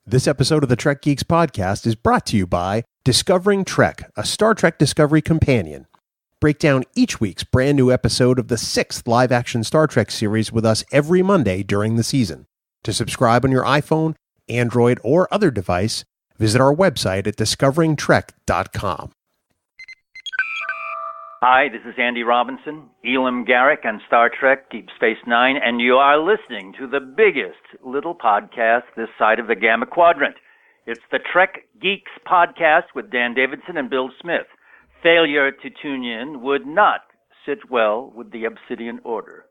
This episode of the Trek Geeks podcast is brought to you by Discovering Trek, a Star Trek Discovery companion. Break down each week's brand new episode of the 6th live-action Star Trek series with us every Monday during the season. To subscribe on your iPhone, Android, or other device, visit our website at discoveringtrek.com. Hi, this is Andy Robinson, Elam Garrick on Star Trek Deep Space Nine, and you are listening to the biggest little podcast this side of the Gamma Quadrant. It's the Trek Geeks podcast with Dan Davidson and Bill Smith. Failure to tune in would not sit well with the Obsidian Order.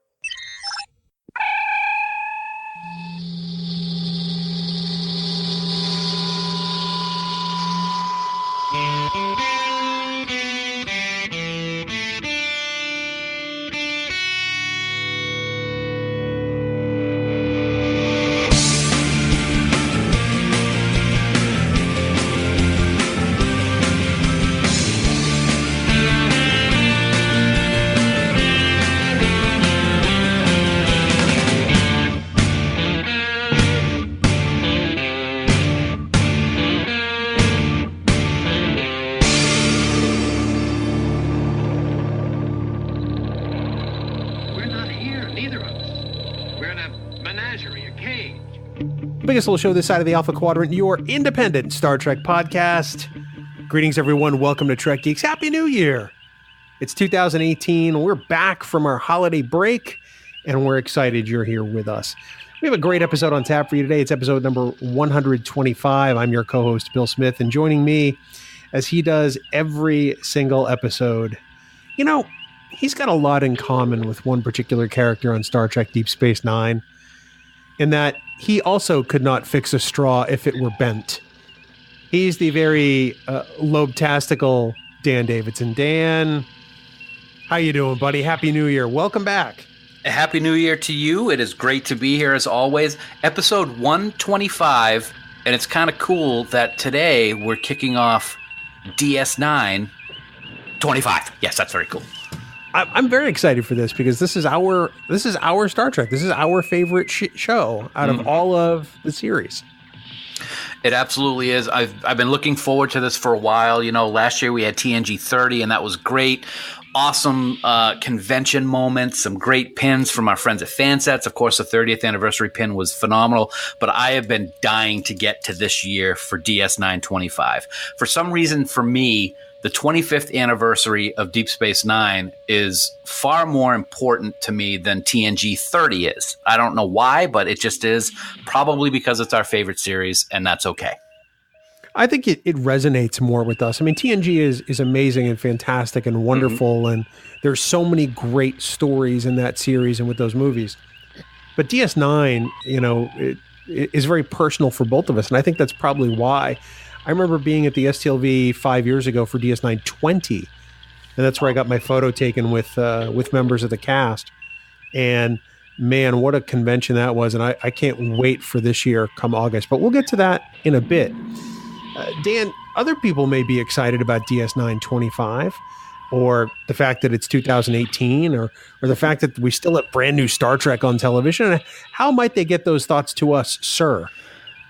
Biggest little show this side of the Alpha Quadrant, your independent Star Trek podcast. Greetings, everyone. Welcome to Trek Geeks. Happy New Year. It's 2018. We're back from our holiday break, and we're excited you're here with us. We have a great episode on tap for you today. It's episode number 125. I'm your co-host, Bill Smith, and joining me, as he does every single episode, you know, he's got a lot in common with one particular character on Star Trek Deep Space Nine, in that he also could not fix a straw if it were bent. He's the very lobe-tastical Dan Davidson. Dan, how you doing, buddy? Happy New Year. Welcome back. Happy New Year to you. It is great to be here as always. Episode 125, and it's kind of cool that today we're kicking off DS9 25. Yes, that's very cool. I'm very excited for this because this is our Star Trek. This is our favorite show out of all of the series. It absolutely is. I've been looking forward to this for a while. You know, last year we had TNG 30, and that was great. Awesome convention moments, some great pins from our friends at Fansets. Of course, the 30th anniversary pin was phenomenal, but I have been dying to get to this year for DS9 25. For some reason, for me, the 25th anniversary of Deep Space Nine is far more important to me than TNG 30 is. I don't know why, but it just is. Probably because it's our favorite series, and that's okay. I think it resonates more with us. I mean, TNG is amazing and fantastic and wonderful, and there's so many great stories in that series and with those movies. But DS9, you know, it is very personal for both of us, and I think that's probably why. I remember being at the STLV 5 years ago for DS9 20, and that's where I got my photo taken with members of the cast. And man, what a convention that was! And I can't wait for this year come August. But we'll get to that in a bit. Dan, other people may be excited about DS9 25, or the fact that it's 2018, or the fact that we still have brand new Star Trek on television. How might they get those thoughts to us, sir?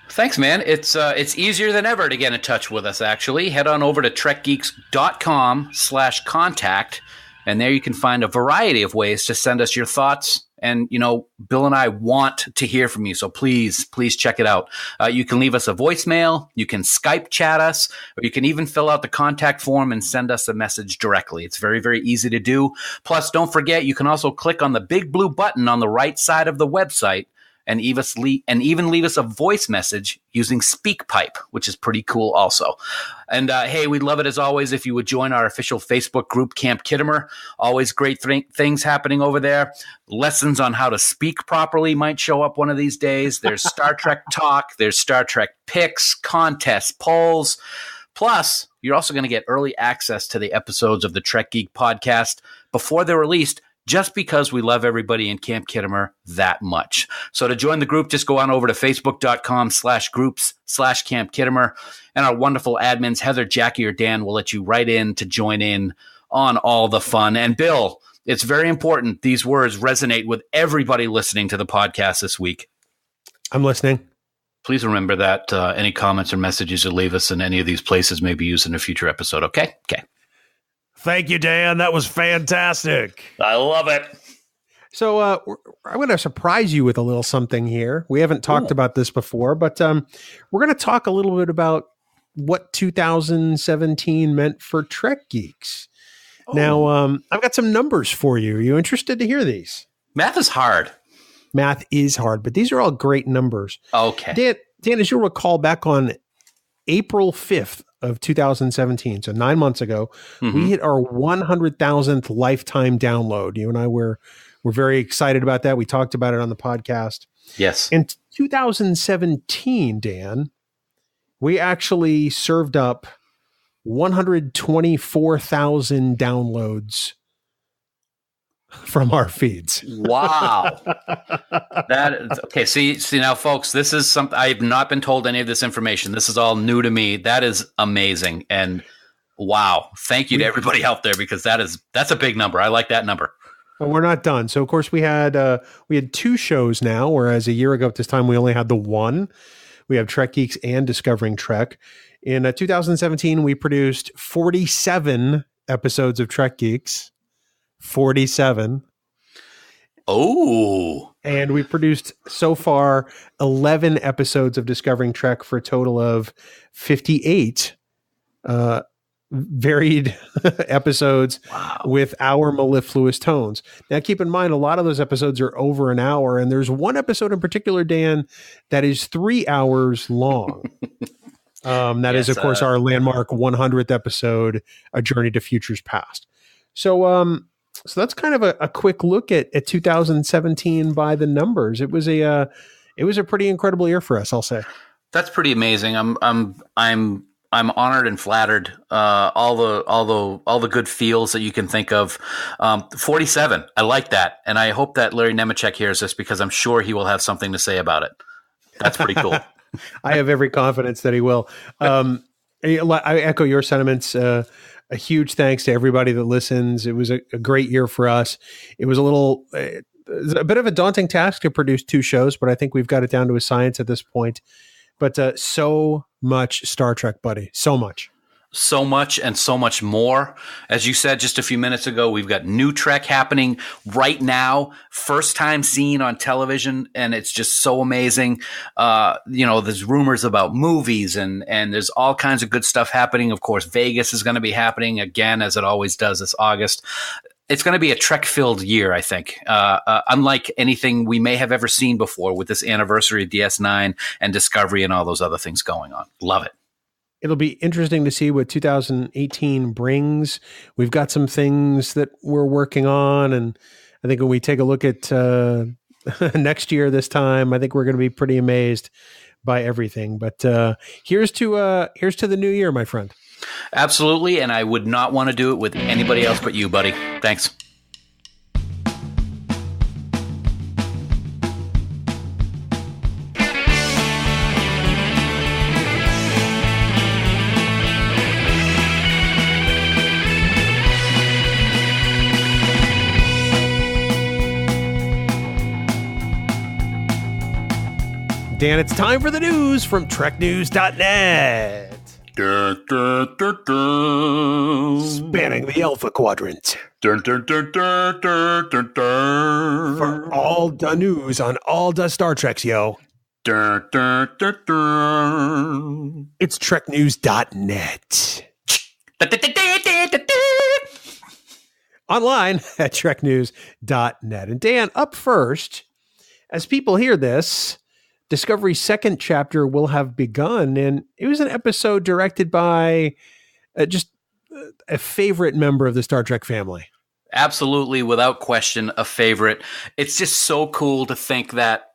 Thanks, man. It's easier than ever to get in touch with us, actually. Head on over to trekgeeks.com/contact, and there you can find a variety of ways to send us your thoughts. And, you know, Bill and I want to hear from you, so please check it out. You can leave us a voicemail, you can Skype chat us, or you can even fill out the contact form and send us a message directly. It's very, very easy to do. Plus, don't forget, you can also click on the big blue button on the right side of the website and even leave us a voice message using SpeakPipe, which is pretty cool also. And hey, we'd love it as always if you would join our official Facebook group, Camp Kittimer. Always great things happening over there. Lessons on how to speak properly might show up one of these days. There's Star Trek talk. There's Star Trek picks, contests, polls. Plus, you're also going to get early access to the episodes of the Trek Geek podcast before they're released, just because we love everybody in Camp Kittimer that much. So to join the group, just go on over to facebook.com/groups/Camp Kittimer, and our wonderful admins, Heather, Jackie, or Dan, will let you right in to join in on all the fun. And Bill, it's very important these words resonate with everybody listening to the podcast this week. I'm listening. Please remember that any comments or messages you leave us in any of these places may be used in a future episode. Okay? Okay. Thank you, Dan. That was fantastic. I love it. So I'm going to surprise you with a little something here. We haven't talked about this before, but we're going to talk a little bit about what 2017 meant for Trek Geeks. Now, I've got some numbers for you. Are you interested to hear these? Math is hard. Math is hard, but these are all great numbers. Okay. Dan, as you'll recall, back on April 5th of 2017, so 9 months ago, we hit our 100,000th lifetime download. You and I were very excited about that. We talked about it on the podcast. Yes. In 2017, Dan, we actually served up 124,000 downloads from our feeds. Wow. That is okay. See now, folks, this is something I've not been told any of this information. This is all new to me. That is amazing. And wow. Thank you to everybody out there, because that's a big number. I like that number. Well, we're not done. So of course we had 2 shows now, whereas a year ago at this time we only had the one. We have Trek Geeks and Discovering Trek. In 2017, we produced 47 episodes of Trek Geeks. 47. Oh. And we produced so far 11 episodes of Discovering Trek for a total of 58 varied episodes with our mellifluous tones. Now, keep in mind, a lot of those episodes are over an hour, and there's one episode in particular, Dan, that is 3 hours long. That is, of course, our landmark 100th episode, A Journey to Futures Past. So that's kind of a quick look at 2017 by the numbers. It was a pretty incredible year for us, I'll say. That's pretty amazing. I'm honored and flattered. All the good feels that you can think of. 47. I like that, and I hope that Larry Nemechek hears this, because I'm sure he will have something to say about it. That's pretty cool. I have every confidence that he will. I echo your sentiments. A huge thanks to everybody that listens. It was a great year for us. It was a bit of a daunting task to produce 2 shows, but I think we've got it down to a science at this point. But so much Star Trek, buddy. So much. So much and so much more. As you said just a few minutes ago, we've got new Trek happening right now. First time seen on television, and it's just so amazing. There's rumors about movies, and there's all kinds of good stuff happening. Of course, Vegas is going to be happening again, as it always does this August. It's going to be a Trek-filled year, I think, unlike anything we may have ever seen before, with this anniversary of DS9 and Discovery and all those other things going on. Love it. It'll be interesting to see what 2018 brings. We've got some things that we're working on, and I think when we take a look at next year this time, I think we're going to be pretty amazed by everything. But here's to the new year, my friend. Absolutely, and I would not want to do it with anybody else but you, buddy. Thanks. Dan, it's time for the news from TrekNews.net. Spanning the Alpha Quadrant. For all the news on all the Star Treks, yo. It's TrekNews.net. Online at TrekNews.net. And Dan, up first, as people hear this, Discovery's second chapter will have begun, and it was an episode directed by just a favorite member of the Star Trek family. Absolutely, without question, a favorite. It's just so cool to think that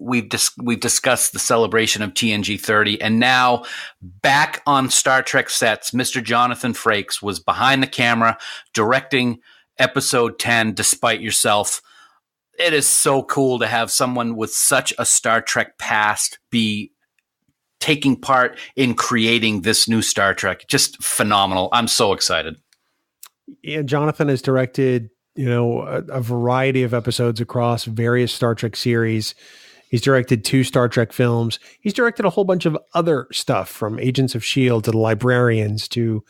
we've discussed the celebration of TNG 30, and now back on Star Trek sets, Mr. Jonathan Frakes was behind the camera directing episode 10, Despite Yourself. It is so cool to have someone with such a Star Trek past be taking part in creating this new Star Trek. Just phenomenal. I'm so excited. Yeah, Jonathan has directed, a variety of episodes across various Star Trek series, He's directed 2 Star Trek films. He's directed a whole bunch of other stuff, from Agents of S.H.I.E.L.D. to The Librarians to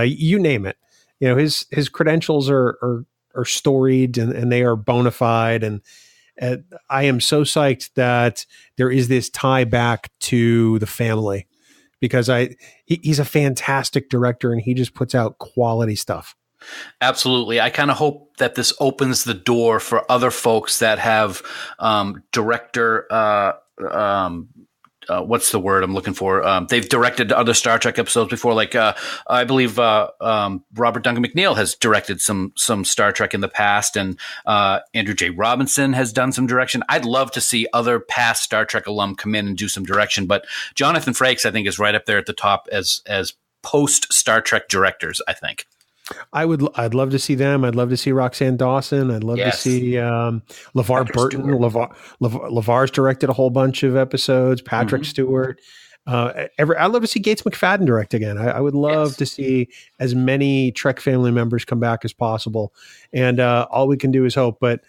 you name it. You know, his credentials are storied, and they are bona fide. And I am so psyched that there is this tie back to the family, because he's a fantastic director, and he just puts out quality stuff. Absolutely. I kind of hope that this opens the door for other folks that have director. What's the word I'm looking for? They've directed other Star Trek episodes before. Like I believe Robert Duncan McNeil has directed some Star Trek in the past, and Andrew J. Robinson has done some direction. I'd love to see other past Star Trek alum come in and do some direction, but Jonathan Frakes, I think, is right up there at the top as post Star Trek directors, I think. I'd love to see them. I'd love to see Roxanne Dawson. I'd love to see LeVar Burton. LeVar's directed a whole bunch of episodes. Patrick Stewart. I'd love to see Gates McFadden direct again. I would love to see as many Trek family members come back as possible. And all we can do is hope. But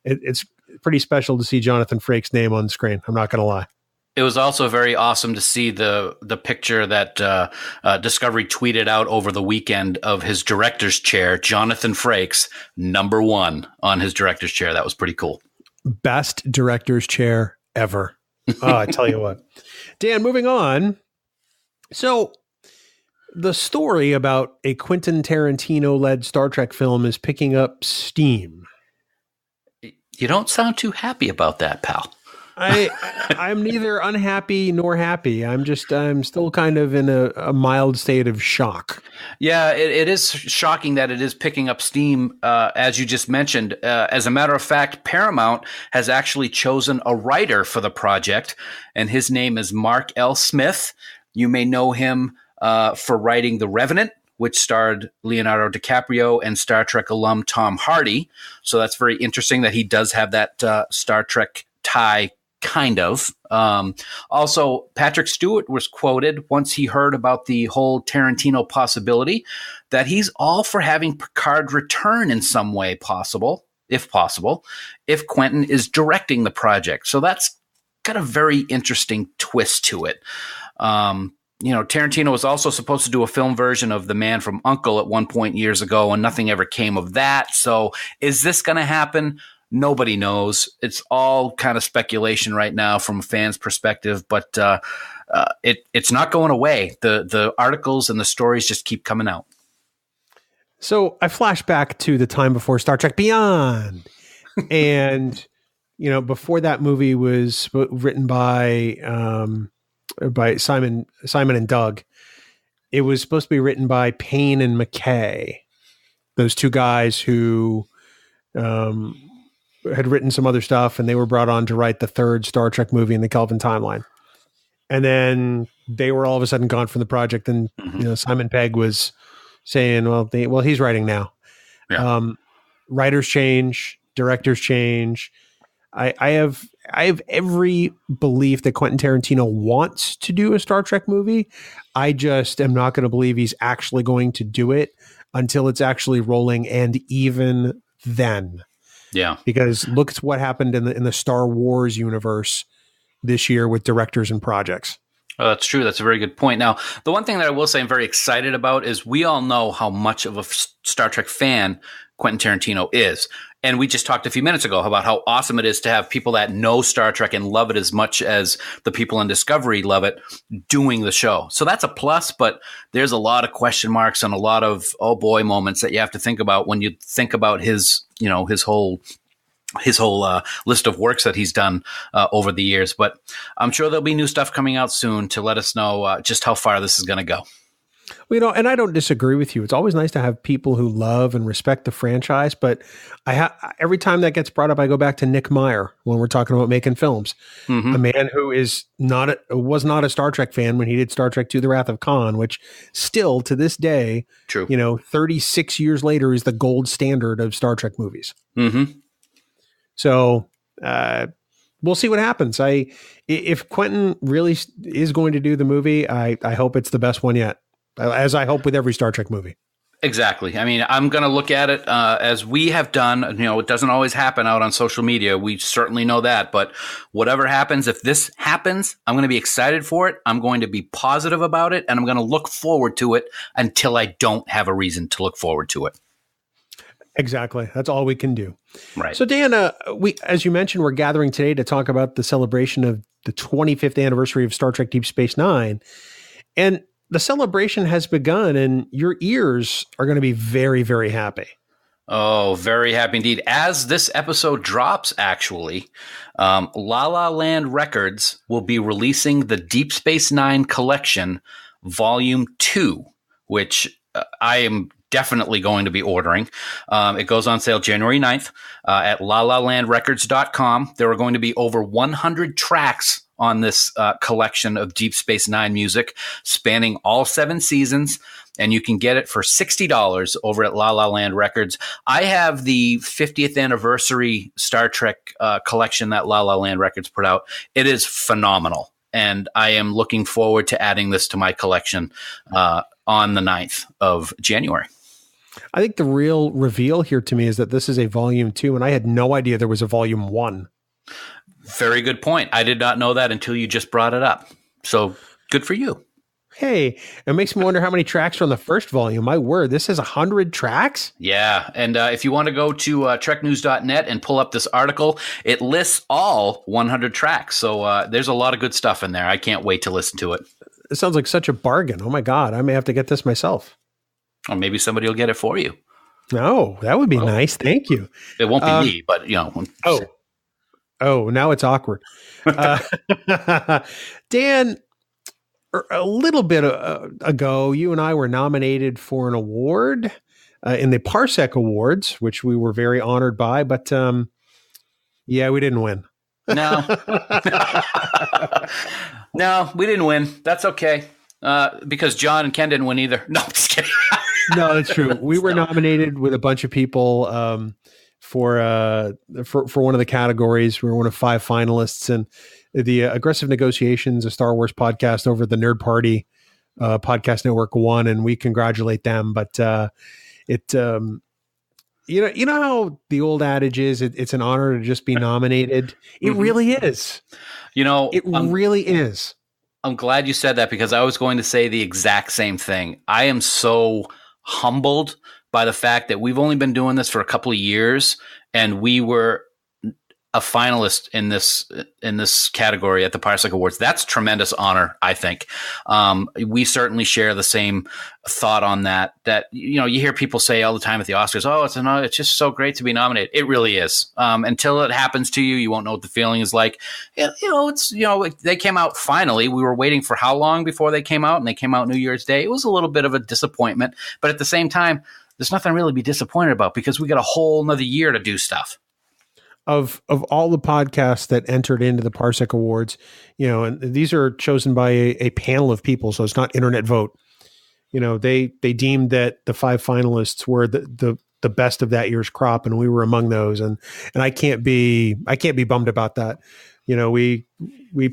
it's pretty special to see Jonathan Frakes' name on the screen. I'm not going to lie. It was also very awesome to see the picture that Discovery tweeted out over the weekend of his director's chair, Jonathan Frakes, #1 on his director's chair. That was pretty cool. Best director's chair ever. Oh, I tell you what. Dan, moving on. So the story about a Quentin Tarantino-led Star Trek film is picking up steam. You don't sound too happy about that, pal. I'm neither unhappy nor happy. I'm still kind of in a mild state of shock. Yeah, it is shocking that it is picking up steam, as you just mentioned. As a matter of fact, Paramount has actually chosen a writer for the project, and his name is Mark L. Smith. You may know him for writing The Revenant, which starred Leonardo DiCaprio and Star Trek alum Tom Hardy. So that's very interesting that he does have that Star Trek tie. Kind of. Also, Patrick Stewart was quoted once he heard about the whole Tarantino possibility that he's all for having Picard return in some way possible, if Quentin is directing the project. So that's got a very interesting twist to it. Tarantino was also supposed to do a film version of The Man from U.N.C.L.E. at one point years ago, and nothing ever came of that. So is this going to happen? Nobody knows. It's all kind of speculation right now from a fan's perspective, but it's not going away. The articles and the stories just keep coming out. So I flash back to the time before Star Trek Beyond, and before that movie was written by Simon and Doug. It was supposed to be written by Payne and McKay, those two guys who had written some other stuff, and they were brought on to write the third Star Trek movie in the Kelvin timeline. And then they were all of a sudden gone from the project. And, Simon Pegg was saying, well, he's writing now. Yeah. Writers change, directors change. I have every belief that Quentin Tarantino wants to do a Star Trek movie. I just am not going to believe he's actually going to do it until it's actually rolling. And even then, because look at what happened in the Star Wars universe this year with directors and projects. Oh, that's true. That's a very good point. Now, the one thing that I will say I'm very excited about is we all know how much of a Star Trek fan Quentin Tarantino is. And we just talked a few minutes ago about how awesome it is to have people that know Star Trek and love it as much as the people on Discovery love it doing the show. So that's a plus, but there's a lot of question marks and a lot of, oh boy, moments that you have to think about when you think about his whole list of works that he's done over the years. But I'm sure there'll be new stuff coming out soon to let us know just how far this is going to go. Well, and I don't disagree with you. It's always nice to have people who love and respect the franchise. But every time that gets brought up, I go back to Nick Meyer when we're talking about making films. Mm-hmm. A man who was not a Star Trek fan when he did Star Trek II: The Wrath of Khan, which still to this day, 36 years later, is the gold standard of Star Trek movies. Mm-hmm. So we'll see what happens. If Quentin really is going to do the movie, I hope it's the best one yet, as I hope with every Star Trek movie. Exactly. I mean, I'm going to look at it as we have done. It doesn't always happen out on social media. We certainly know that. But whatever happens, if this happens, I'm going to be excited for it. I'm going to be positive about it. And I'm going to look forward to it until I don't have a reason to look forward to it. Exactly. That's all we can do. Right. So, Dan, as you mentioned, we're gathering today to talk about the celebration of the 25th anniversary of Star Trek Deep Space Nine. And the celebration has begun, and your ears are going to be very, very happy. Oh, very happy indeed. As this episode drops, actually, La La Land Records will be releasing the Deep Space Nine Collection, Volume 2, which I am definitely going to be ordering. It goes on sale January 9th at lalalandrecords.com. There are going to be over 100 tracks on this collection of Deep Space Nine music spanning all 7 seasons, and you can get it for $60 over at La La Land Records. I have the 50th anniversary Star Trek collection that La La Land Records put out. It is phenomenal, and I am looking forward to adding this to my collection on the 9th of January. I think the real reveal here to me is that this is a volume 2, and I had no idea there was a volume 1. Very good point. I did not know that until you just brought it up. So good for you. Hey, it makes me wonder how many tracks are on the first volume. My word, this has 100 tracks? Yeah. And if you want to go to treknews.net and pull up this article, it lists all 100 tracks. So there's a lot of good stuff in there. I can't wait to listen to it. It sounds like such a bargain. Oh my God, I may have to get this myself. Or maybe somebody will get it for you. No, that would be nice. Thank you. It won't be me, but Oh, now it's awkward. Dan, a little bit ago, you and I were nominated for an award in the Parsec Awards, which we were very honored by, but yeah, we didn't win. No. No, we didn't win. That's okay. Because John and Ken didn't win either. No, I'm just kidding. No, that's true. We were nominated with a bunch of people for one of the categories. We were one of 5 finalists, and the Aggressive Negotiations, a Star Wars podcast over at the Nerd Party Podcast Network, won, and we congratulate them. But you know how the old adage is, it's an honor to just be nominated. It really is. It really is. I'm glad you said that, because I was going to say the exact same thing. I am so humbled by the fact that we've only been doing this for a couple of years, and we were a finalist in this category at the Parsec Awards. That's tremendous honor, I think. We certainly share the same thought on that. That you hear people say all the time at the Oscars, "Oh, it's just so great to be nominated." It really is. Until it happens to you, you won't know what the feeling is like. They came out finally. We were waiting for how long before they came out, and they came out New Year's Day. It was a little bit of a disappointment, but at the same time, there's nothing really to be disappointed about, because we got a whole another year to do stuff. Of all the podcasts that entered into the Parsec Awards, and these are chosen by a panel of people, so it's not internet vote. They deemed that the 5 finalists were the best of that year's crop, and we were among those. And I can't be bummed about that. We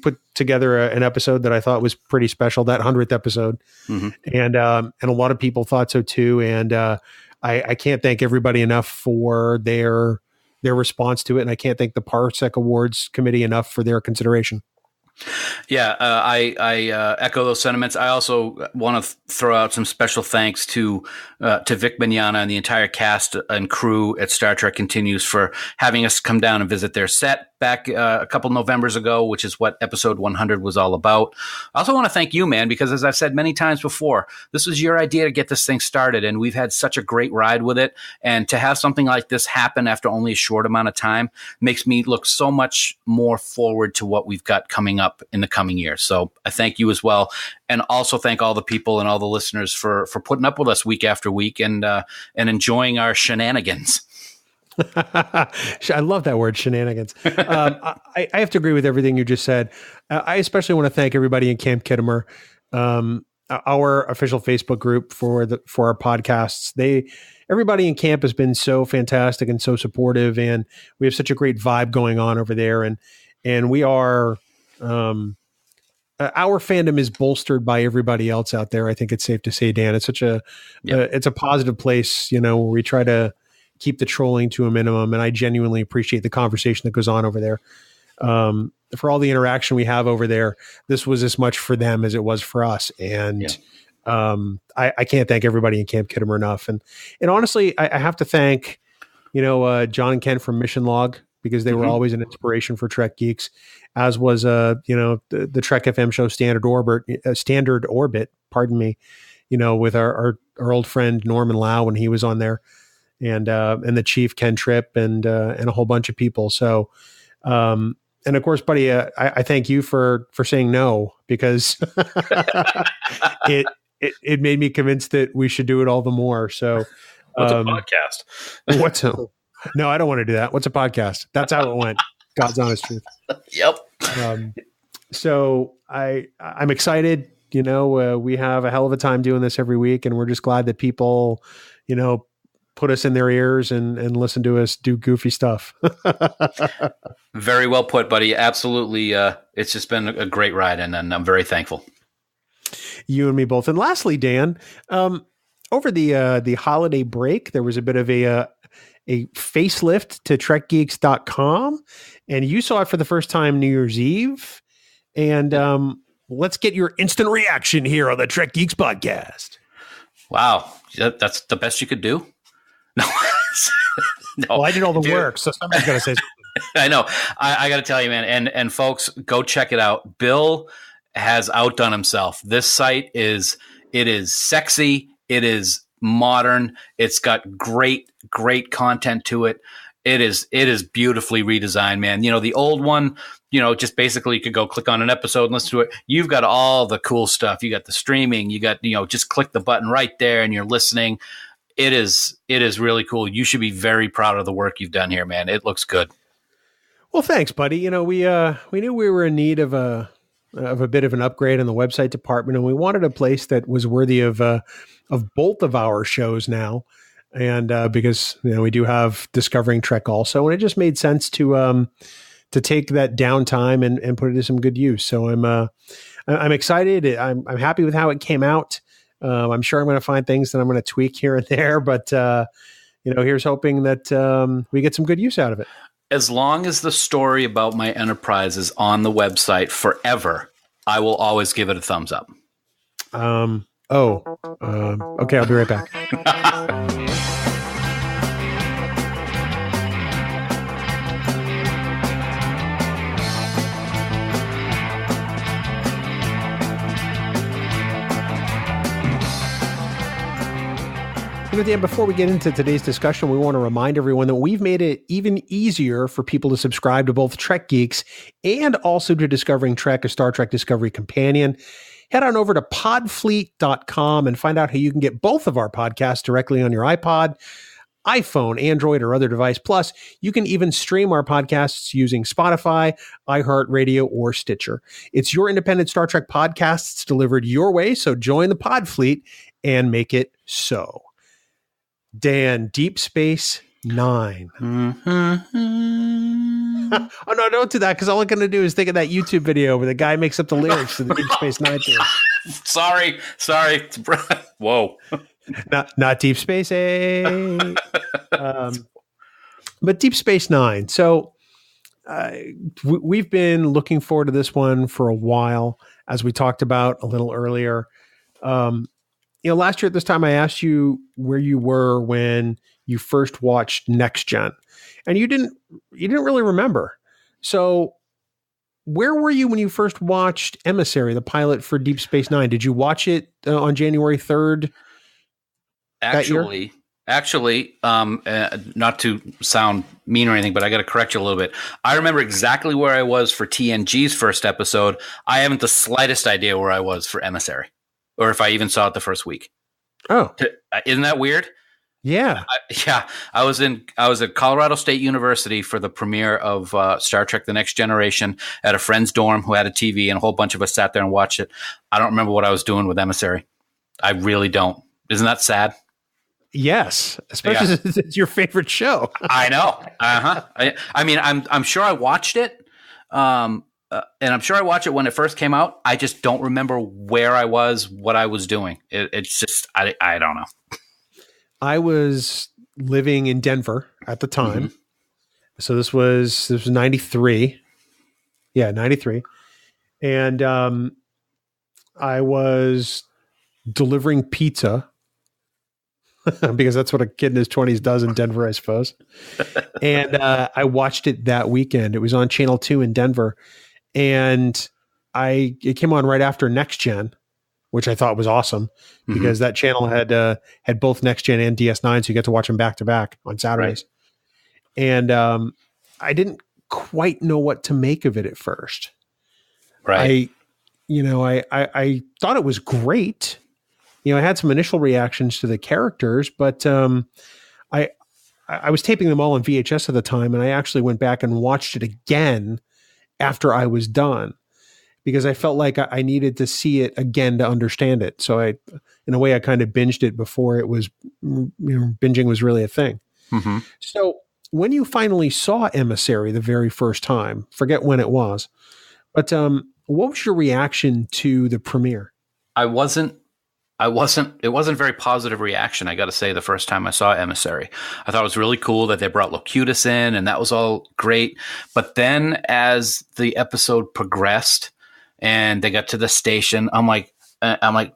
put together an episode that I thought was pretty special, that 100th episode, and a lot of people thought so too. And I can't thank everybody enough for their response to it. And I can't thank the Parsec Awards committee enough for their consideration. Yeah, I echo those sentiments. I also want to throw out some special thanks to Vic Mignogna and the entire cast and crew at Star Trek Continues for having us come down and visit their set back a couple Novembers ago, which is what episode 100 was all about. I also want to thank you, man, because as I've said many times before, this was your idea to get this thing started, and we've had such a great ride with it. And to have something like this happen after only a short amount of time makes me look so much more forward to what we've got coming up in the coming years. So I thank you as well. And also thank all the people and all the listeners for putting up with us week after week and enjoying our shenanigans. I love that word, shenanigans. I have to agree with everything you just said. I especially want to thank everybody in Camp Kittimer, our official Facebook group for our podcasts. Everybody in camp has been so fantastic and so supportive, and we have such a great vibe going on over there. And we are, our fandom is bolstered by everybody else out there. I think it's safe to say, Dan, it's such it's a positive place, where we try to keep the trolling to a minimum. And I genuinely appreciate the conversation that goes on over there. For all the interaction we have over there, this was as much for them as it was for us. And I can't thank everybody in Camp Kittimer enough. And honestly, I have to thank, John and Ken from Mission Log, because they were always an inspiration for Trek Geeks, as was, the Trek FM show Standard Orbit, pardon me, with our old friend Norman Lau when he was on there, and the Chief Ken Tripp and a whole bunch of people. So, and of course, buddy, I thank you for saying no, because it made me convinced that we should do it all the more. So, what's a podcast? No, I don't want to do that. What's a podcast? That's how it went. God's honest truth. Yep. So I'm excited. We have a hell of a time doing this every week, and we're just glad that people, put us in their ears and listen to us do goofy stuff. Very well put, buddy. Absolutely. It's just been a great ride, and I'm very thankful. You and me both. And lastly, Dan, over the holiday break, there was a bit of a facelift to trekgeeks.com, and you saw it for the first time New Year's Eve. And let's get your instant reaction here on the Trek Geeks podcast. Wow. That's the best you could do? No. No. Well, I did all the work, so somebody's got to say something. I know. I got to tell you, man, and folks, go check it out. Bill has outdone himself. This site is sexy. It is modern. It's got great content to it. It is beautifully redesigned, man. The old one, just basically you could go click on an episode and listen to it. You've got all the cool stuff. You got the streaming. You got, just click the button right there and you're listening. It is really cool. You should be very proud of the work you've done here, man. It looks good. Well, thanks, buddy. We knew we were in need of a bit of an upgrade in the website department, and we wanted a place that was worthy of both of our shows now. And because we do have Discovering Trek also, and it just made sense to take that downtime and put it to some good use. So I'm excited. I'm happy with how it came out. I'm sure I'm going to find things that I'm going to tweak here and there, but here's hoping that we get some good use out of it. As long as the story about my enterprise is on the website forever, I will always give it a thumbs up. Okay, I'll be right back. Dan, before we get into today's discussion, we want to remind everyone that we've made it even easier for people to subscribe to both Trek Geeks and also to Discovering Trek, a Star Trek Discovery companion. Head on over to podfleet.com and find out how you can get both of our podcasts directly on your iPod, iPhone, Android, or other device. Plus, you can even stream our podcasts using Spotify, iHeartRadio, or Stitcher. It's your independent Star Trek podcasts delivered your way, so join the pod fleet and make it so. Dan, Deep Space Nine. Oh, no, don't do that, because all I'm going to do is think of that YouTube video where the guy makes up the lyrics to the Deep Space Nine thing. Sorry. Whoa. Not Deep Space Eight. But Deep Space Nine. So we've been looking forward to this one for a while, as we talked about a little earlier. Last year at this time, I asked you where you were when you first watched Next Gen, and you didn't really remember. So where were you when you first watched Emissary, the pilot for Deep Space Nine? Did you watch it on January 3rd? Actually, not to sound mean or anything, but I got to correct you a little bit. I remember exactly where I was for TNG's first episode. I haven't the slightest idea where I was for Emissary, or if I even saw it the first week. Oh, isn't that weird? Yeah. I was at Colorado State University for the premiere of Star Trek: The Next Generation at a friend's dorm who had a TV, and a whole bunch of us sat there and watched it. I don't remember what I was doing with Emissary. I really don't. Isn't that sad? Yes, especially since it's your favorite show. I know. I mean, I'm sure I watched it, and I'm sure I watched it when it first came out. I just don't remember where I was, what I was doing. It's just, I don't know. I was living in Denver at the time. So this was 93. Yeah, 93. And I was delivering pizza because that's what a kid in his 20s does in Denver, I suppose. And I watched it that weekend. It was on Channel 2 in Denver. And it came on right after Next Gen, which I thought was awesome because that channel had both Next Gen and DS9, so you get to watch them back to back on Saturdays. Right. And I didn't quite know what to make of it at first. Right. I thought it was great. I had some initial reactions to the characters, but I was taping them all on VHS at the time, and I actually went back and watched it again after I was done because I felt like I needed to see it again to understand it. So in a way, I kind of binged it before it was, binging was really a thing. So when you finally saw Emissary the very first time, forget when it was, but what was your reaction to the premiere? It wasn't a very positive reaction, I got to say, the first time I saw Emissary. I thought it was really cool that they brought Locutus in, and that was all great. But then as the episode progressed and they got to the station, I'm like,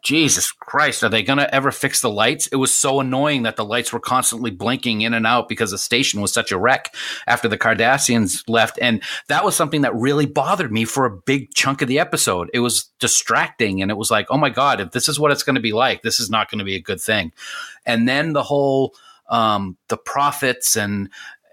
Jesus Christ, are they going to ever fix the lights? It was so annoying that the lights were constantly blinking in and out because the station was such a wreck after the Cardassians left. And that was something that really bothered me for a big chunk of the episode. It was distracting. And it was like, oh my God, if this is what it's going to be like, this is not going to be a good thing. And then the whole, the prophets and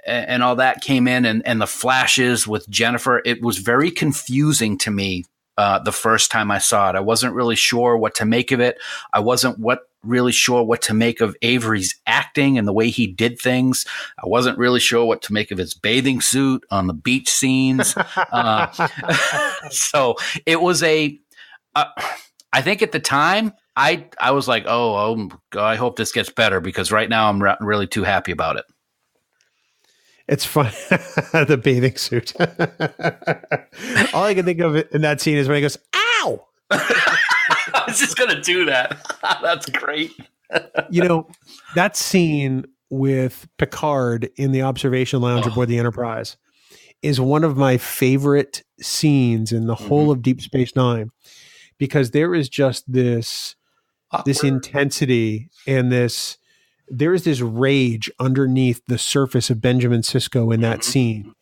all that came in and the flashes with Jennifer, it was very confusing to me. The first time I saw it, I wasn't really sure what to make of it. I wasn't really sure what to make of Avery's acting and the way he did things. I wasn't really sure what to make of his bathing suit on the beach scenes. So it was I think at the time I was like, oh, I hope this gets better because right now I'm not really too happy about it. It's fun. The bathing suit. All I can think of in that scene is when he goes, ow! I was just going to do that. That's great. That scene with Picard in the observation lounge aboard the Enterprise is one of my favorite scenes in the whole of Deep Space Nine because there is just this intensity and there is this rage underneath the surface of Benjamin Sisko in that scene.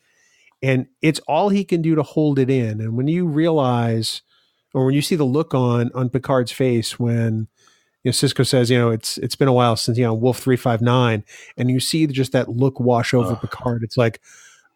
And it's all he can do to hold it in. And when you realize, or when you see the look on Picard's face when Sisko says, it's been a while since, Wolf 359, and you see just that look wash over Picard, it's like,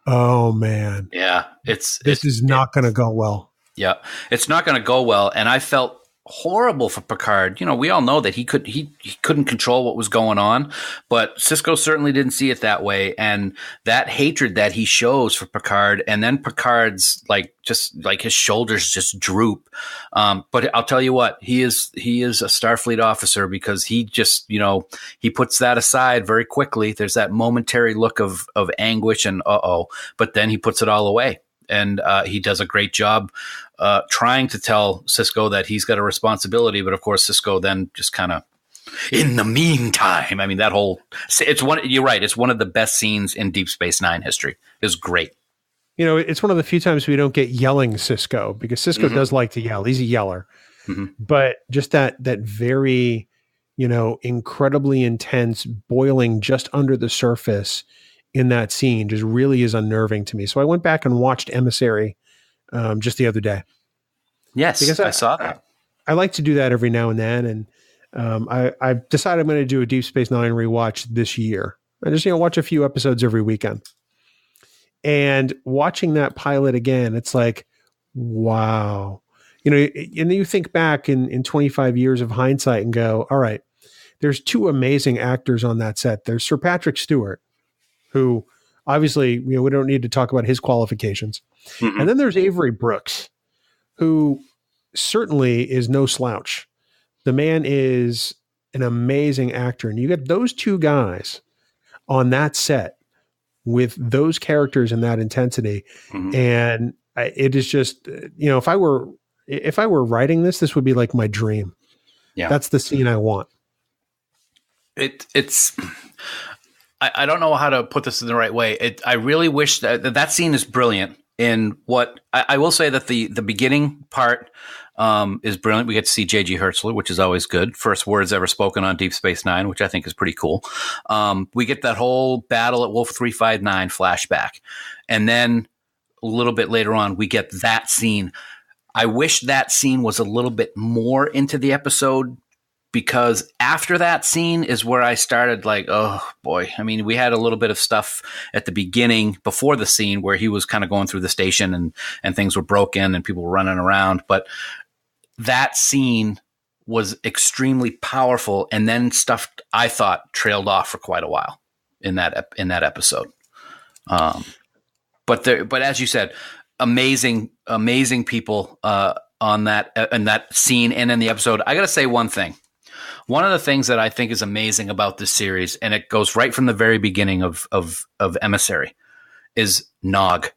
oh man. Yeah. This is not going to go well. Yeah. It's not going to go well. And I felt horrible for Picard. We all know that he couldn't control what was going on, but Sisko certainly didn't see it that way. And that hatred that he shows for Picard, and then Picard's just his shoulders just droop. But I'll tell you what, he is a Starfleet officer because he just, he puts that aside very quickly. There's that momentary look of anguish and but then he puts it all away. And he does a great job trying to tell Sisko that he's got a responsibility. But of course, Sisko then just kind of, in the meantime, I mean, you're right. It's one of the best scenes in Deep Space Nine history. It's great. It's one of the few times we don't get yelling Sisko because Sisko does like to yell. He's a yeller. But just that very, incredibly intense boiling just under the surface in that scene just really is unnerving to me. So I went back and watched Emissary just the other day. Yes, because I saw that. I like to do that every now and then. And I've decided I'm going to do a Deep Space Nine rewatch this year. I just, watch a few episodes every weekend. And watching that pilot again, it's like, wow. And then you think back in 25 years of hindsight and go, all right, there's two amazing actors on that set. There's Sir Patrick Stewart, who obviously, we don't need to talk about his qualifications. And then there's Avery Brooks, who certainly is no slouch. The man is an amazing actor. And you get those two guys on that set with those characters and that intensity. And it is just, if I were writing this would be like my dream. Yeah. That's the scene I want. It's I don't know how to put this in the right way. I really wish that scene is brilliant. In what I will say that the beginning part is brilliant. We get to see J.G. Hertzler, which is always good. First words ever spoken on Deep Space Nine, which I think is pretty cool. We get that whole battle at Wolf 359 flashback. And then a little bit later on, we get that scene. I wish that scene was a little bit more into the episode, because after that scene is where I started like, oh boy. I mean, we had a little bit of stuff at the beginning before the scene where he was kind of going through the station and things were broken and people were running around. But that scene was extremely powerful. And then stuff I thought trailed off for quite a while in that episode. But as you said, amazing people on that in that scene and in the episode. I got to say one thing. One of the things that I think is amazing about this series, and it goes right from the very beginning of Emissary, is Nog.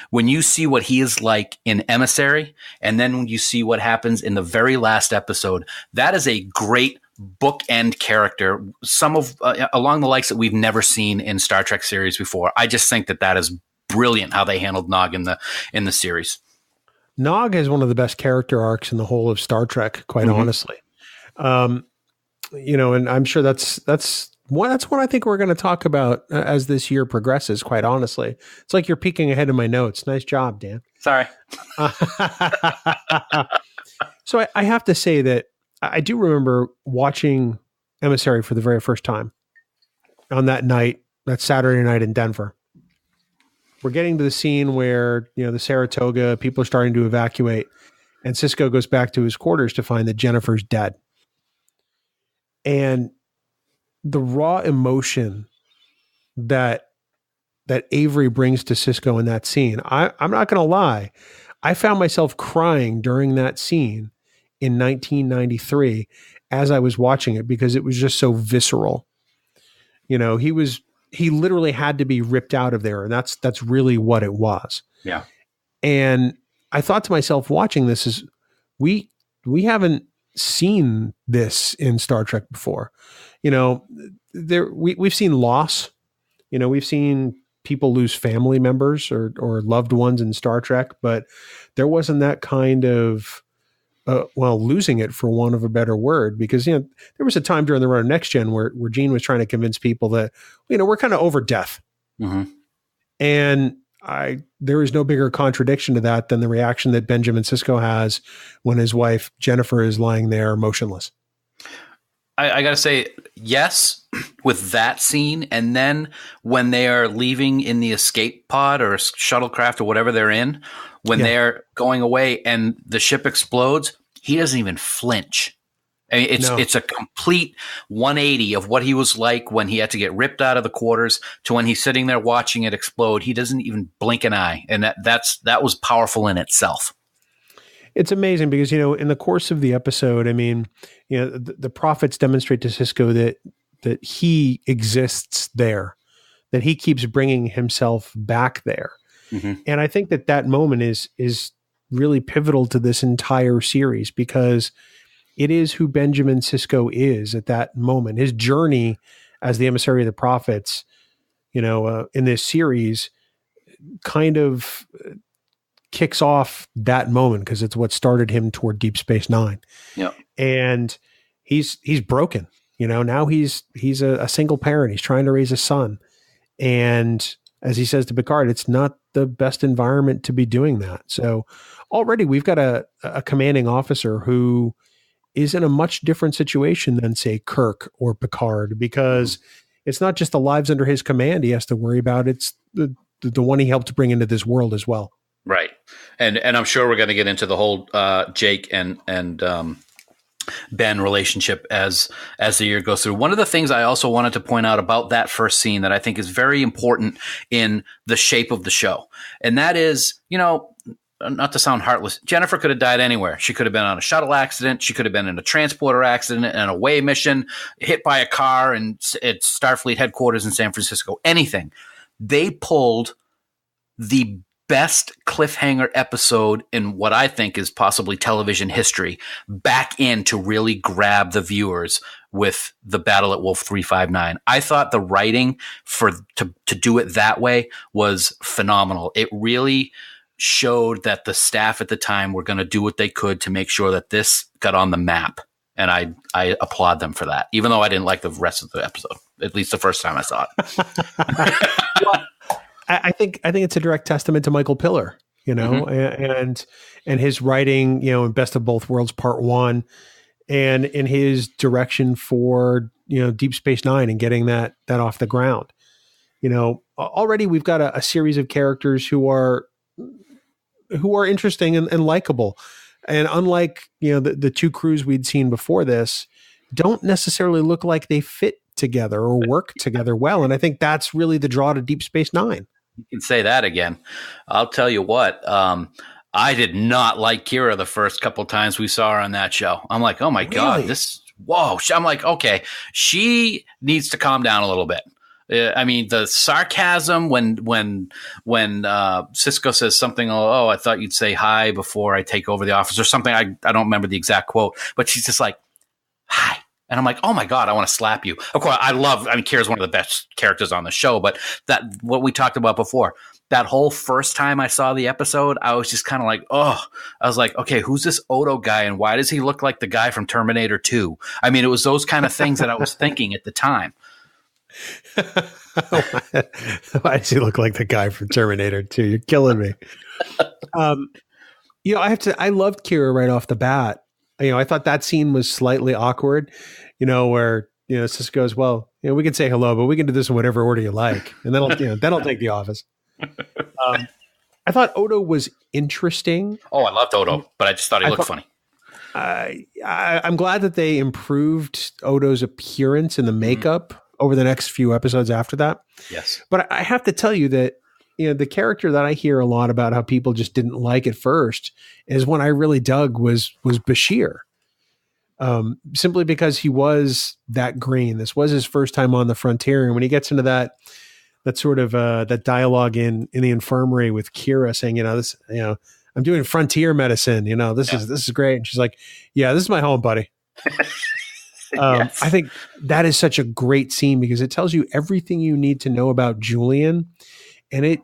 When you see what he is like in Emissary, and then when you see what happens in the very last episode, that is a great bookend character. Some of along the likes that we've never seen in Star Trek series before. I just think that is brilliant how they handled Nog in the series. Nog has one of the best character arcs in the whole of Star Trek, quite honestly. And I'm sure that's what I think we're going to talk about as this year progresses, quite honestly. It's like you're peeking ahead of my notes. Nice job, Dan. Sorry. So I have to say that I do remember watching Emissary for the very first time on that Saturday night in Denver. We're getting to the scene where, the Saratoga, people are starting to evacuate, and Sisko goes back to his quarters to find that Jennifer's dead. And the raw emotion that Avery brings to Sisko in that scene, I'm not going to lie, I found myself crying during that scene in 1993 as I was watching it, because it was just so visceral. He literally had to be ripped out of there, and that's really what it was. Yeah. And I thought to myself watching this is we haven't seen this in Star Trek before. We've seen loss. We've seen people lose family members or loved ones in Star Trek, but there wasn't that kind of losing it, for want of a better word, because there was a time during the run of Next Gen where Gene was trying to convince people that we're kind of over death. Mm-hmm. And there is no bigger contradiction to that than the reaction that Benjamin Sisko has when his wife Jennifer is lying there motionless. I got to say, yes, with that scene. And then when they are leaving in the escape pod or shuttlecraft or whatever they're in, when they're going away and the ship explodes, he doesn't even flinch. I mean, it's a complete 180 of what he was like when he had to get ripped out of the quarters to when he's sitting there watching it explode. He doesn't even blink an eye. And that was powerful in itself. It's amazing because, in the course of the episode, I mean, the prophets demonstrate to Sisko that he exists there, that he keeps bringing himself back there. Mm-hmm. And I think that moment is really pivotal to this entire series, because it is who Benjamin Sisko is at that moment. His journey as the emissary of the prophets, in this series kind of kicks off that moment, because it's what started him toward Deep Space Nine. Yeah. And he's broken, now he's a single parent. He's trying to raise a son. And as he says to Picard, it's not the best environment to be doing that. So already we've got a commanding officer who is in a much different situation than, say, Kirk or Picard, because it's not just the lives under his command he has to worry about. It's the one he helped bring into this world as well. Right. And I'm sure we're going to get into the whole Jake and Ben relationship as the year goes through. One of the things I also wanted to point out about that first scene that I think is very important in the shape of the show, and that is, not to sound heartless, Jennifer could have died anywhere. She could have been on a shuttle accident. She could have been in a transporter accident, an away mission, hit by a car at Starfleet headquarters in San Francisco, anything. They pulled the best cliffhanger episode in what I think is possibly television history back in to really grab the viewers with the Battle at Wolf 359. I thought the writing to do it that way was phenomenal. It really showed that the staff at the time were going to do what they could to make sure that this got on the map. And I applaud them for that, even though I didn't like the rest of the episode, at least the first time I saw it. Well, I think it's a direct testament to Michael Piller, and his writing, in Best of Both Worlds Part 1, and in his direction for, Deep Space Nine and getting that off the ground. Already we've got a series of characters who are interesting and likable. And unlike, the two crews we'd seen before this, don't necessarily look like they fit together or work together well. And I think that's really the draw to Deep Space Nine. You can say that again. I'll tell you what, I did not like Kira the first couple of times we saw her on that show. I'm like, oh my God, whoa. I'm like, okay, she needs to calm down a little bit. I mean, the sarcasm when Cisco says something, I thought you'd say hi before I take over the office or something. I don't remember the exact quote, but she's just like, hi. And I'm like, oh my God, I want to slap you. Of course, Kira's one of the best characters on the show, but what we talked about before, that whole first time I saw the episode, I was just kind of like, I was like, okay, who's this Odo guy and why does he look like the guy from Terminator 2? I mean, it was those kind of things that I was thinking at the time. Why does he look like the guy from Terminator 2? You're killing me. I loved Kira right off the bat. I thought that scene was slightly awkward, where, Cisco goes, well, we can say hello, but we can do this in whatever order you like. And then I'll take the office. I thought Odo was interesting. Oh, I loved Odo, but I just thought he looked funny. I'm glad that they improved Odo's appearance and the makeup over the next few episodes after that. Yes. But I have to tell you that, the character that I hear a lot about how people just didn't like at first is one I really dug was Bashir. Simply because he was that green. This was his first time on the frontier. And when he gets into that sort of, that dialogue in the infirmary with Kira saying, I'm doing frontier medicine, this is great. And she's like, yeah, this is my home, buddy. Yes. I think that is such a great scene because it tells you everything you need to know about Julian, and it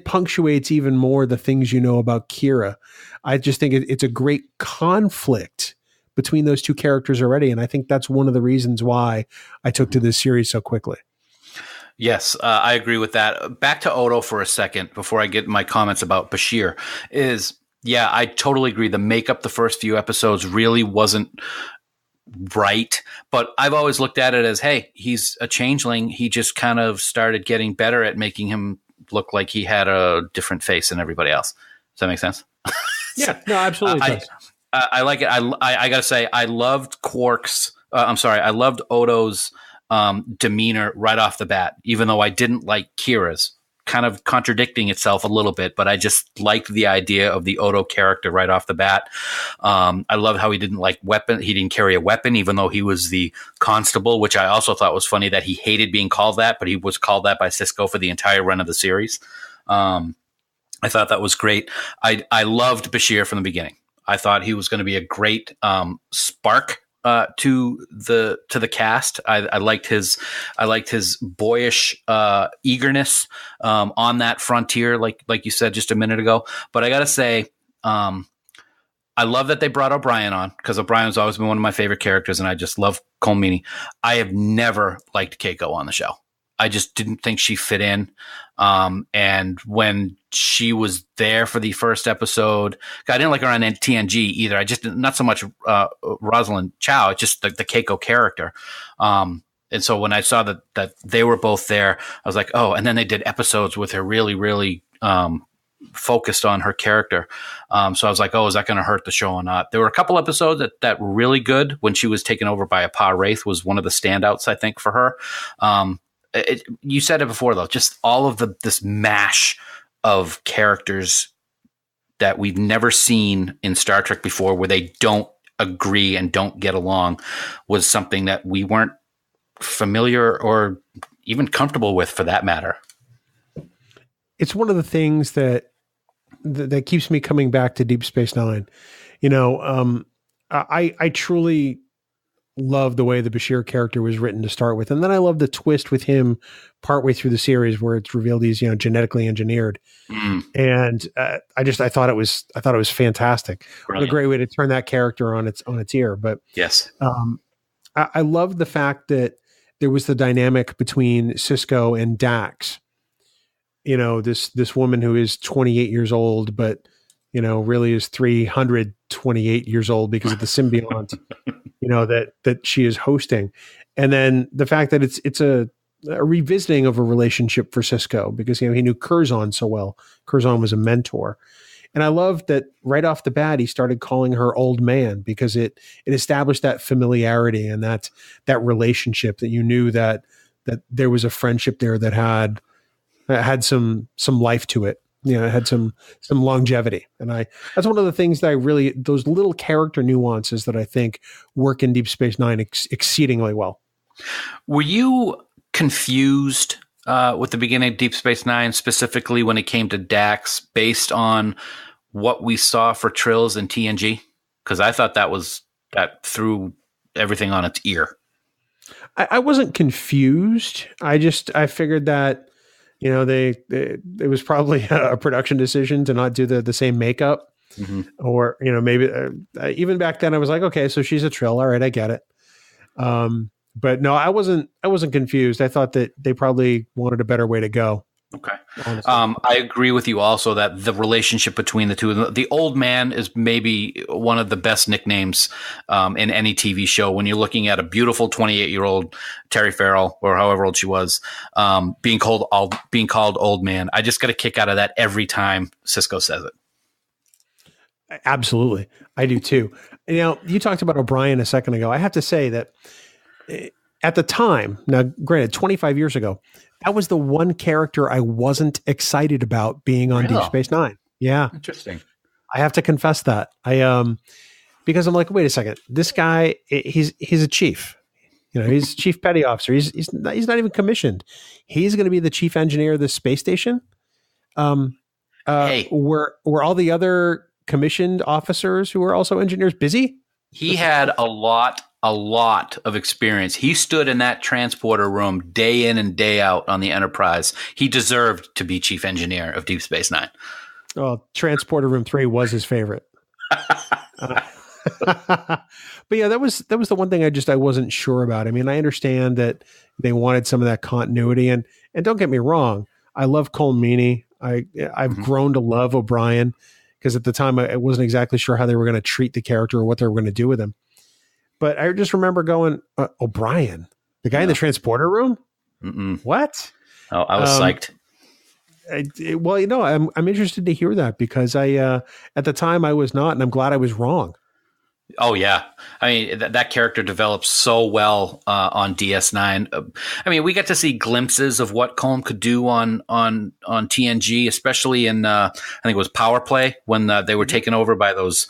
punctuates even more the things you know about Kira. I just think it's a great conflict between those two characters already, and I think that's one of the reasons why I took to this series so quickly. Yes, I agree with that. Back to Odo for a second before I get my comments about Bashir I totally agree. The makeup the first few episodes really wasn't right, but I've always looked at it as, hey, he's a changeling. He just kind of started getting better at making him look like he had a different face than everybody else. Does that make sense? Yeah, no, absolutely. I like it. I gotta say, I loved Quark's. I loved Odo's demeanor right off the bat, even though I didn't like Kira's. Kind of contradicting itself a little bit, but I just liked the idea of the Odo character right off the bat. I loved how he didn't like weapon. He didn't carry a weapon, even though he was the constable, which I also thought was funny that he hated being called that, but he was called that by Cisco for the entire run of the series. I thought that was great. I loved Bashir from the beginning. I thought he was going to be a great spark to the cast. I liked his boyish eagerness on that frontier, like you said just a minute ago. But I gotta say, I love that they brought O'Brien on because O'Brien's always been one of my favorite characters, and I just love Colmini. I have never liked Keiko on the show. I just didn't think she fit in. And when she was there for the first episode, I didn't like her on TNG either. I just, not so much Rosalind Chow, just the Keiko character. And so when I saw that they were both there, I was like, oh, and then they did episodes with her really, really focused on her character. So I was like, oh, is that going to hurt the show or not? There were a couple episodes that were really good. When she was taken over by a Pa Wraith was one of the standouts, I think, for her. You said it before, though, just all of this mash of characters that we've never seen in Star Trek before, where they don't agree and don't get along, was something that we weren't familiar or even comfortable with, for that matter. It's one of the things that that keeps me coming back to Deep Space Nine. I truly love the way the Bashir character was written to start with, and then I love the twist with him partway through the series where it's revealed he's genetically engineered, and I thought it was fantastic. Brilliant. What a great way to turn that character on its ear. But yes, I love the fact that there was the dynamic between Cisco and Dax. This woman who is 28 years old, but really is 328 years old because of the symbiont, that she is hosting. And then the fact that it's a revisiting of a relationship for Cisco because, he knew Curzon so well. Curzon was a mentor. And I love that right off the bat, he started calling her old man because it established that familiarity and that relationship that you knew that there was a friendship there that had some life to it. It had some longevity. And that's one of the things that those little character nuances that I think work in Deep Space Nine exceedingly well. Were you confused with the beginning of Deep Space Nine, specifically when it came to Dax, based on what we saw for Trills and TNG? Because I thought that threw everything on its ear. I wasn't confused. I figured that it was probably a production decision to not do the same makeup, or maybe even back then I was like, okay, so she's a Trill, all right, I get it. But no, I wasn't confused. I thought that they probably wanted a better way to go. Okay. I agree with you also that the relationship between the two, the old man is maybe one of the best nicknames in any TV show. When you're looking at a beautiful 28-year-old Terry Farrell or however old she was, being called old man, I just got a kick out of that every time Cisco says it. Absolutely. I do too. You talked about O'Brien a second ago. I have to say that at the time, now granted, 25 years ago, that was the one character I wasn't excited about being on Deep Space Nine. Yeah. Interesting. I have to confess that. Because I'm like, wait a second, this guy, he's a chief. He's chief petty officer. He's not even commissioned. He's going to be the chief engineer of the space station. Were all the other commissioned officers who were also engineers busy? He had a lot of experience. He stood in that transporter room day in and day out on the Enterprise. He deserved to be chief engineer of Deep Space Nine. Oh, transporter room 3 was his favorite. But yeah, that was the one thing I wasn't sure about. I mean, I understand that they wanted some of that continuity, and don't get me wrong, I love Cole Meany. I've grown to love O'Brien because at the time I wasn't exactly sure how they were going to treat the character or what they were going to do with him. But I just remember going, O'Brien, the guy in the transporter room? What? Oh, I was psyched. I'm interested to hear that because at the time I was not, and I'm glad I was wrong. Oh yeah, I mean that character develops so well on DS9. I mean, we get to see glimpses of what Colm could do on TNG, especially in I think it was Power Play when they were taken over by those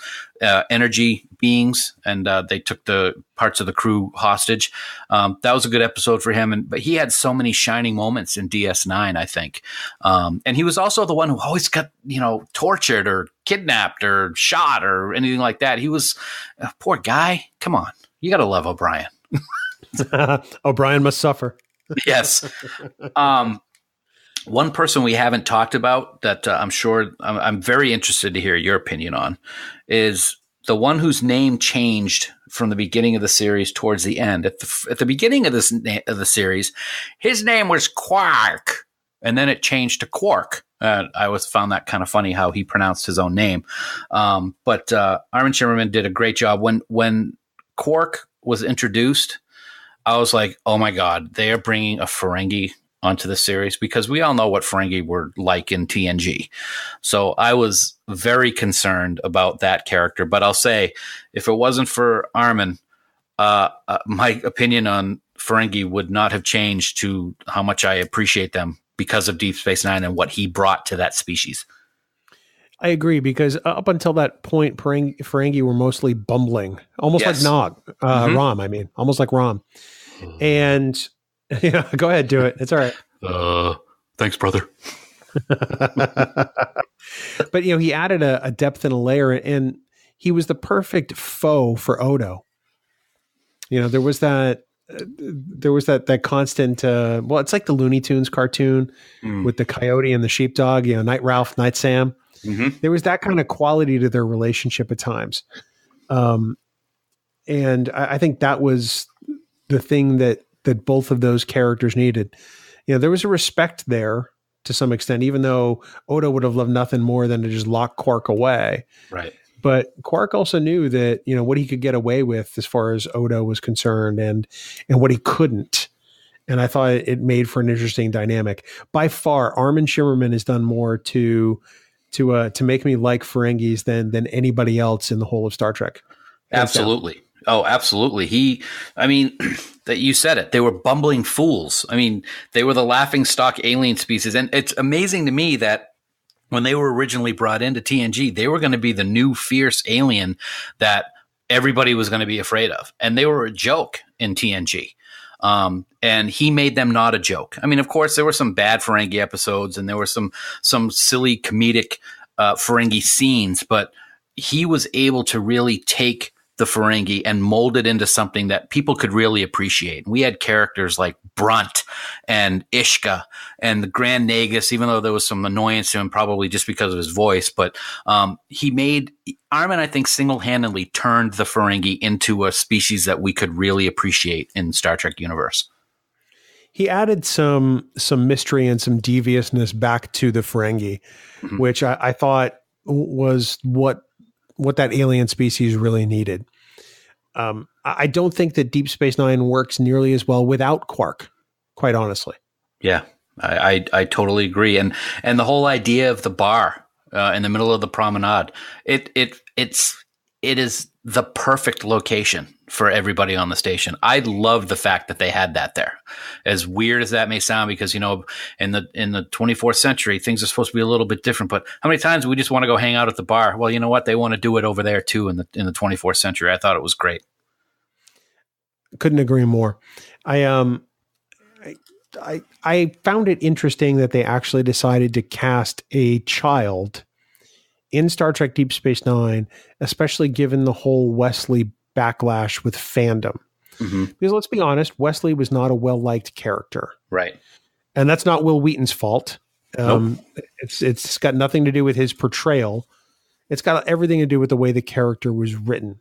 energy beings and they took the parts of the crew hostage. That was a good episode for him, but he had so many shining moments in DS9, I think. And he was also the one who always got tortured or kidnapped or shot or anything like that. He was a poor guy. Come on, you got to love O'Brien. O'Brien must suffer. Yes. One person we haven't talked about that I'm sure I'm very interested to hear your opinion on is the one whose name changed from the beginning of the series towards the end. At the beginning of the series, his name was Quark, and then it changed to Quark. I always found that kind of funny how he pronounced his own name. But Armin Shimmerman did a great job. When Quark was introduced, I was like, oh my God, they are bringing a Ferengi onto the series, because we all know what Ferengi were like in TNG. So I was very concerned about that character. But I'll say, if it wasn't for Armin, my opinion on Ferengi would not have changed to how much I appreciate them because of Deep Space Nine and what he brought to that species. I agree, because up until that point, Ferengi were mostly bumbling, almost like Nog, Rom. I mean, almost like Rom. And yeah, go ahead, do it. It's all right. Thanks, brother. But, he added a depth and a layer, and he was the perfect foe for Odo. There was that constant, well, it's like the Looney Tunes cartoon with the coyote and the sheepdog, Night Ralph, Night Sam. Mm-hmm. There was that kind of quality to their relationship at times. And I think that was the thing that both of those characters needed. There was a respect there to some extent, even though Odo would have loved nothing more than to just lock Quark away. Right. But Quark also knew that, what he could get away with as far as Odo was concerned and what he couldn't. And I thought it made for an interesting dynamic. By far, Armin Shimmerman has done more to make me like Ferengis than anybody else in the whole of Star Trek. Absolutely. Oh, absolutely. That you said it. They were bumbling fools. They were the laughing stock alien species. And it's amazing to me that when they were originally brought into TNG, they were going to be the new fierce alien that everybody was going to be afraid of. And they were a joke in TNG. And he made them not a joke. Of course, there were some bad Ferengi episodes and there were some silly comedic Ferengi scenes, but he was able to really take the Ferengi and mold it into something that people could really appreciate. We had characters like Brunt and Ishka and the Grand Nagus, even though there was some annoyance to him probably just because of his voice. But Armin, I think, single-handedly turned the Ferengi into a species that we could really appreciate in the Star Trek universe. He added some mystery and some deviousness back to the Ferengi, which I thought was what that alien species really needed. I don't think that Deep Space Nine works nearly as well without Quark, quite honestly. Yeah, I totally agree. And the whole idea of the bar in the middle of the promenade, it is the perfect location for everybody on the station. I love the fact that they had that there. As weird as that may sound, because, in the 24th century, things are supposed to be a little bit different, but how many times we just want to go hang out at the bar? Well, you know what? They want to do it over there too in the 24th century. I thought it was great. Couldn't agree more. I found it interesting that they actually decided to cast a child in Star Trek Deep Space Nine, especially given the whole Wesley backlash with fandom. Because let's be honest, Wesley was not a well-liked character. Right. And that's not Will Wheaton's fault. Nope. It's got nothing to do with his portrayal. It's got everything to do with the way the character was written.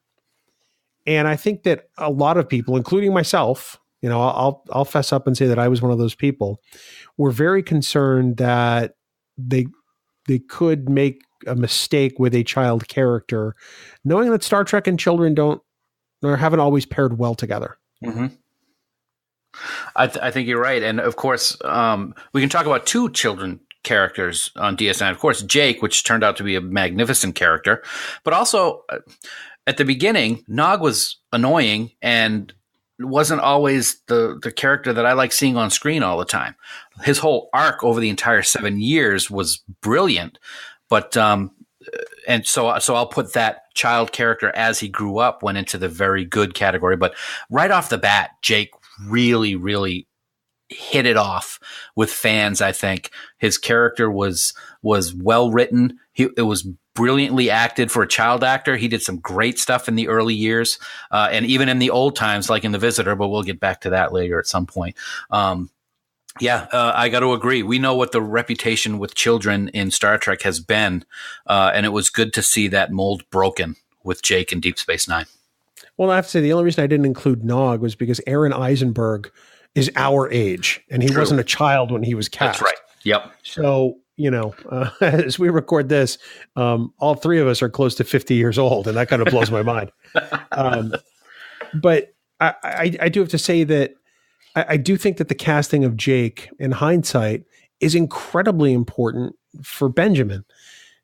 And I think that a lot of people, including myself, I'll fess up and say that I was one of those people, were very concerned that they could make a mistake with a child character, knowing that Star Trek and children haven't always paired well together. I think you're right. And of course, we can talk about two children characters on DS9. Of course, Jake, which turned out to be a magnificent character, but also at the beginning, Nog was annoying and wasn't always the character that I like seeing on screen all the time. His whole arc over the entire 7 years was brilliant. But and so I'll put that child character as he grew up went into the very good category. But right off the bat, Jake really, really hit it off with fans. I think his character was well written. It was brilliantly acted for a child actor. He did some great stuff in the early years, and even in the old times, like in The Visitor. But we'll get back to that later at some point. I got to agree. We know what the reputation with children in Star Trek has been, and it was good to see that mold broken with Jake in Deep Space Nine. Well, I have to say, the only reason I didn't include Nog was because Aaron Eisenberg is our age, and he wasn't a child when he was cast. That's right. Yep. So, as we record this, all three of us are close to 50 years old, and that kind of blows my mind. But I do have to say that I do think that the casting of Jake, in hindsight, is incredibly important for Benjamin,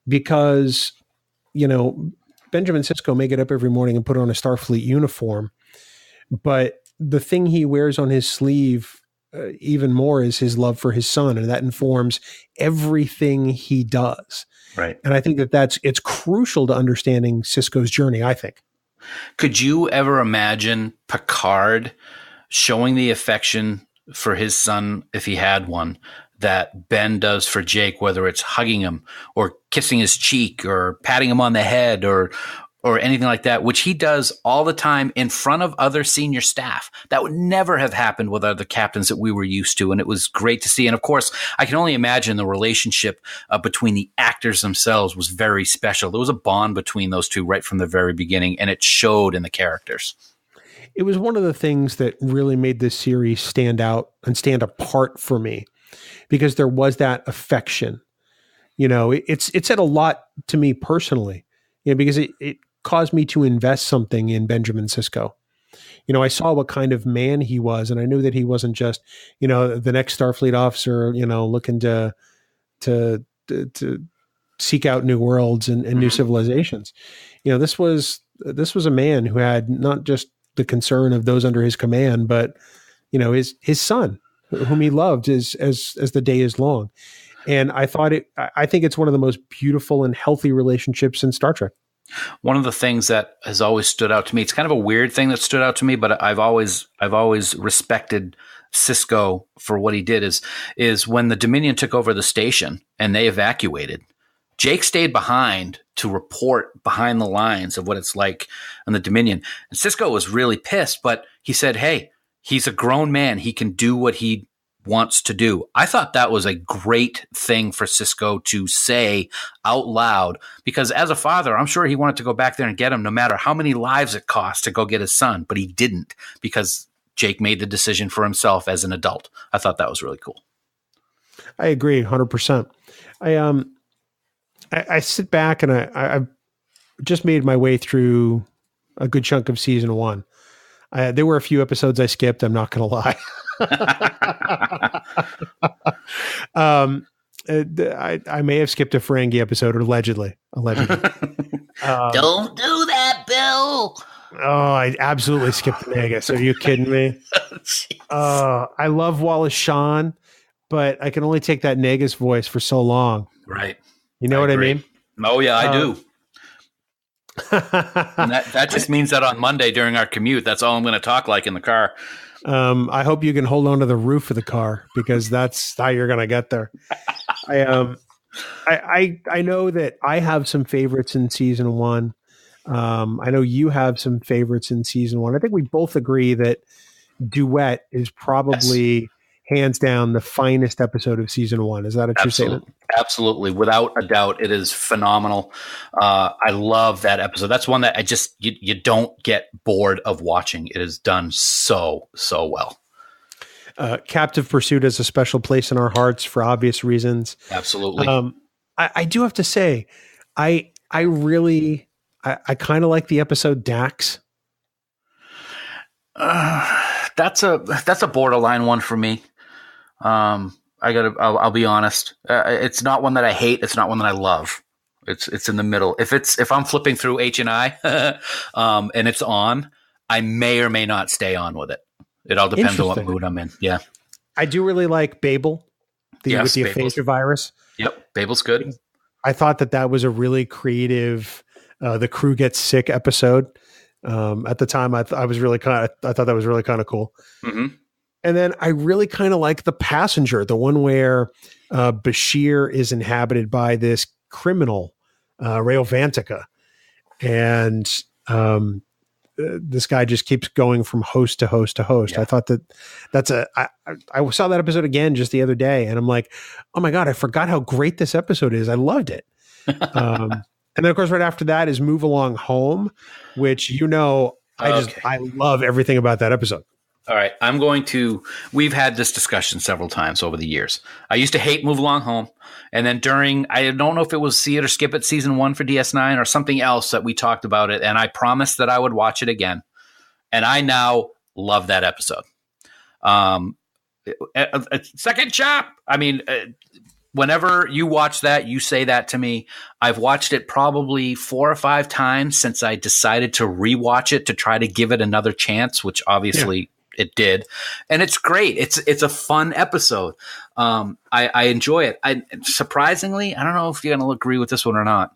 because, Benjamin Sisko may get up every morning and put on a Starfleet uniform, but the thing he wears on his sleeve even more is his love for his son, and that informs everything he does. Right. And I think it's crucial to understanding Sisko's journey, I think. Could you ever imagine Picard showing the affection for his son, if he had one, that Ben does for Jake, whether it's hugging him or kissing his cheek or patting him on the head or anything like that, which he does all the time in front of other senior staff. That would never have happened with other captains that we were used to. And it was great to see. And of course, I can only imagine the relationship between the actors themselves was very special. There was a bond between those two right from the very beginning, and it showed in the characters. It was one of the things that really made this series stand out and stand apart for me, because there was that affection. You know, it said a lot to me personally, because it caused me to invest something in Benjamin Sisko. I saw what kind of man he was, and I knew that he wasn't just, the next Starfleet officer, looking to seek out new worlds and new civilizations. This was a man who had not just the concern of those under his command, but his son, whom he loved as the day is long. And I think it's one of the most beautiful and healthy relationships in Star Trek. One of the things that has always stood out to me, it's kind of a weird thing that stood out to me, but I've always respected Sisko for what he did is when the Dominion took over the station and they evacuated, Jake stayed behind to report behind the lines of what it's like on the Dominion. And Sisko was really pissed, but he said, hey, he's a grown man. He can do what he wants to do. I thought that was a great thing for Sisko to say out loud, because as a father, I'm sure he wanted to go back there and get him no matter how many lives it cost to go get his son, but he didn't, because Jake made the decision for himself as an adult. I thought that was really cool. I agree 100%. I sit back and I've just made my way through a good chunk of season 1. There were a few episodes I skipped. I'm not going to lie. I may have skipped a Ferengi episode, allegedly. Don't do that, Bill. Oh, I absolutely skipped the Negus. Are you kidding me? I love Wallace Shawn, but I can only take that Negus voice for so long. Right. You know what I mean? Oh yeah, I do. And that just means that on Monday during our commute, that's all I'm going to talk like in the car. I hope you can hold on to the roof of the car, because that's how you're going to get there. I know that I have some favorites in season 1. I know you have some favorites in season 1. I think we both agree that Duet is probably hands down the finest episode of season 1. Is that a true statement? Absolutely. Without a doubt, it is phenomenal. I love that episode. That's one that you don't get bored of watching. It is done so well. Captive Pursuit has a special place in our hearts for obvious reasons. Absolutely. I do have to say, I really kind of like the episode Dax. That's a borderline one for me. I'll be honest. It's not one that I hate. It's not one that I love. It's in the middle. If I'm flipping through H&I, and it's on, I may or may not stay on with it. It all depends on what mood I'm in. Yeah. I do really like Babel, with the aphasia virus. Yep. Babel's good. I thought that was a really creative, the crew gets sick episode. At the time, I thought that was really kind of cool. Mm-hmm. And then I really kind of like The Passenger, the one where Bashir is inhabited by this criminal, Rayo Vantica. And this guy just keeps going from host to host to host. Yeah. I thought I saw that episode again just the other day, and I'm like, oh my God, I forgot how great this episode is. I loved it. And then, of course, right after that is Move Along Home, which, I love everything about that episode. All right. We've had this discussion several times over the years. I used to hate Move Along Home. And then I don't know if it was See It or Skip It season 1 for DS9 or something else that we talked about it. And I promised that I would watch it again. And I now love that episode. Second chop. I mean, whenever you watch that, you say that to me. I've watched it probably 4 or 5 times since I decided to rewatch it to try to give it another chance, which obviously it did. And it's great. It's a fun episode. I enjoy it. Surprisingly, I don't know if you're going to agree with this one or not.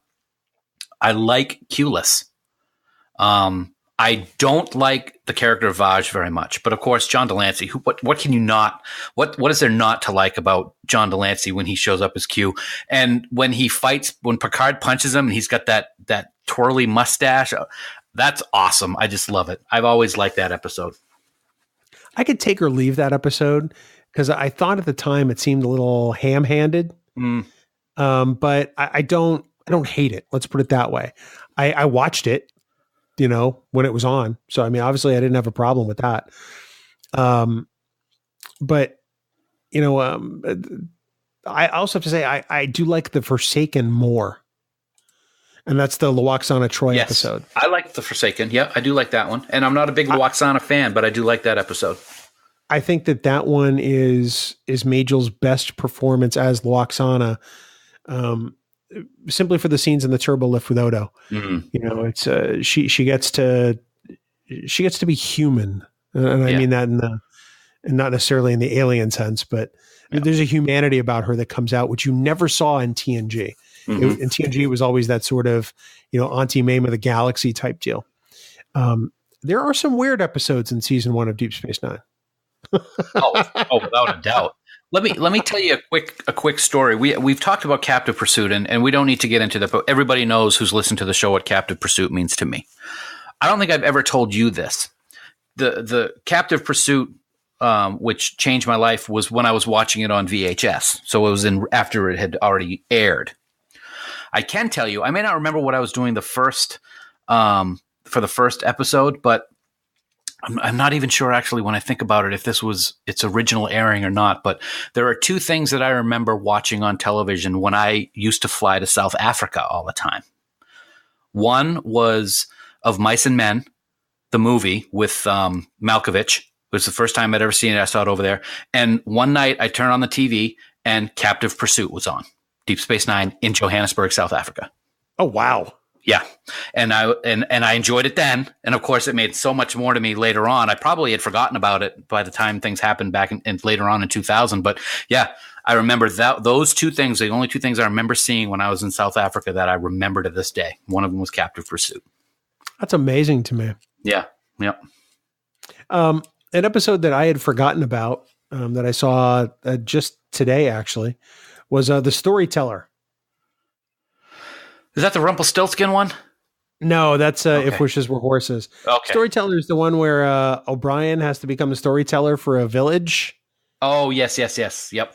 I like Q-less. I don't like the character of Vaj very much, but of course, John Delancey. What can you not? What is there not to like about John Delancey when he shows up as Q, and when he fights, when Picard punches him, and he's got that twirly mustache? That's awesome. I just love it. I've always liked that episode. I could take or leave that episode because I thought at the time it seemed a little ham-handed, but I don't hate it. Let's put it that way. I watched it, when it was on. So, I mean, obviously I didn't have a problem with that. But, I also have to say, I do like the Forsaken more. And that's the Lwaxana Troy episode. I like the Forsaken. Yeah, I do like that one. And I'm not a big Lwaxana fan, but I do like that episode. I think that one is Majel's best performance as Lwaxana. Simply for the scenes in the turbo lift with Odo. It's she gets to be human, and I mean that and not necessarily in the alien sense, but there's a humanity about her that comes out which you never saw in TNG. In TNG, it was always that sort of Auntie Mame of the Galaxy type deal. There are some weird episodes in season 1 of Deep Space Nine. Without a doubt. Let me tell you a quick story. We've talked about Captive Pursuit, and we don't need to get into that, but everybody knows who's listened to the show what Captive Pursuit means to me. I don't think I've ever told you this. The Captive Pursuit, which changed my life, was when I was watching it on VHS. So it was after it had already aired. I can tell you, I may not remember what I was doing for the first episode, but I'm not even sure actually when I think about it if this was its original airing or not, but there are two things that I remember watching on television when I used to fly to South Africa all the time. One was Of Mice and Men, the movie with Malkovich. It was the first time I'd ever seen it. I saw it over there. And one night I turned on the TV and Captive Pursuit was on. Deep Space Nine in Johannesburg, South Africa. Oh, wow. Yeah. And I enjoyed it then. And of course it made so much more to me later on. I probably had forgotten about it by the time things happened back in later on in 2000. But yeah, I remember those two things, the only two things I remember seeing when I was in South Africa that I remember to this day. One of them was Captive Pursuit. That's amazing to me. Yeah. Yep. An episode that I had forgotten about, that I saw just today actually, was The Storyteller. Is that the Rumpelstiltskin one? No, that's If Wishes Were Horses. Okay. Storyteller is the one where O'Brien has to become a storyteller for a village. Oh, yes. Yep.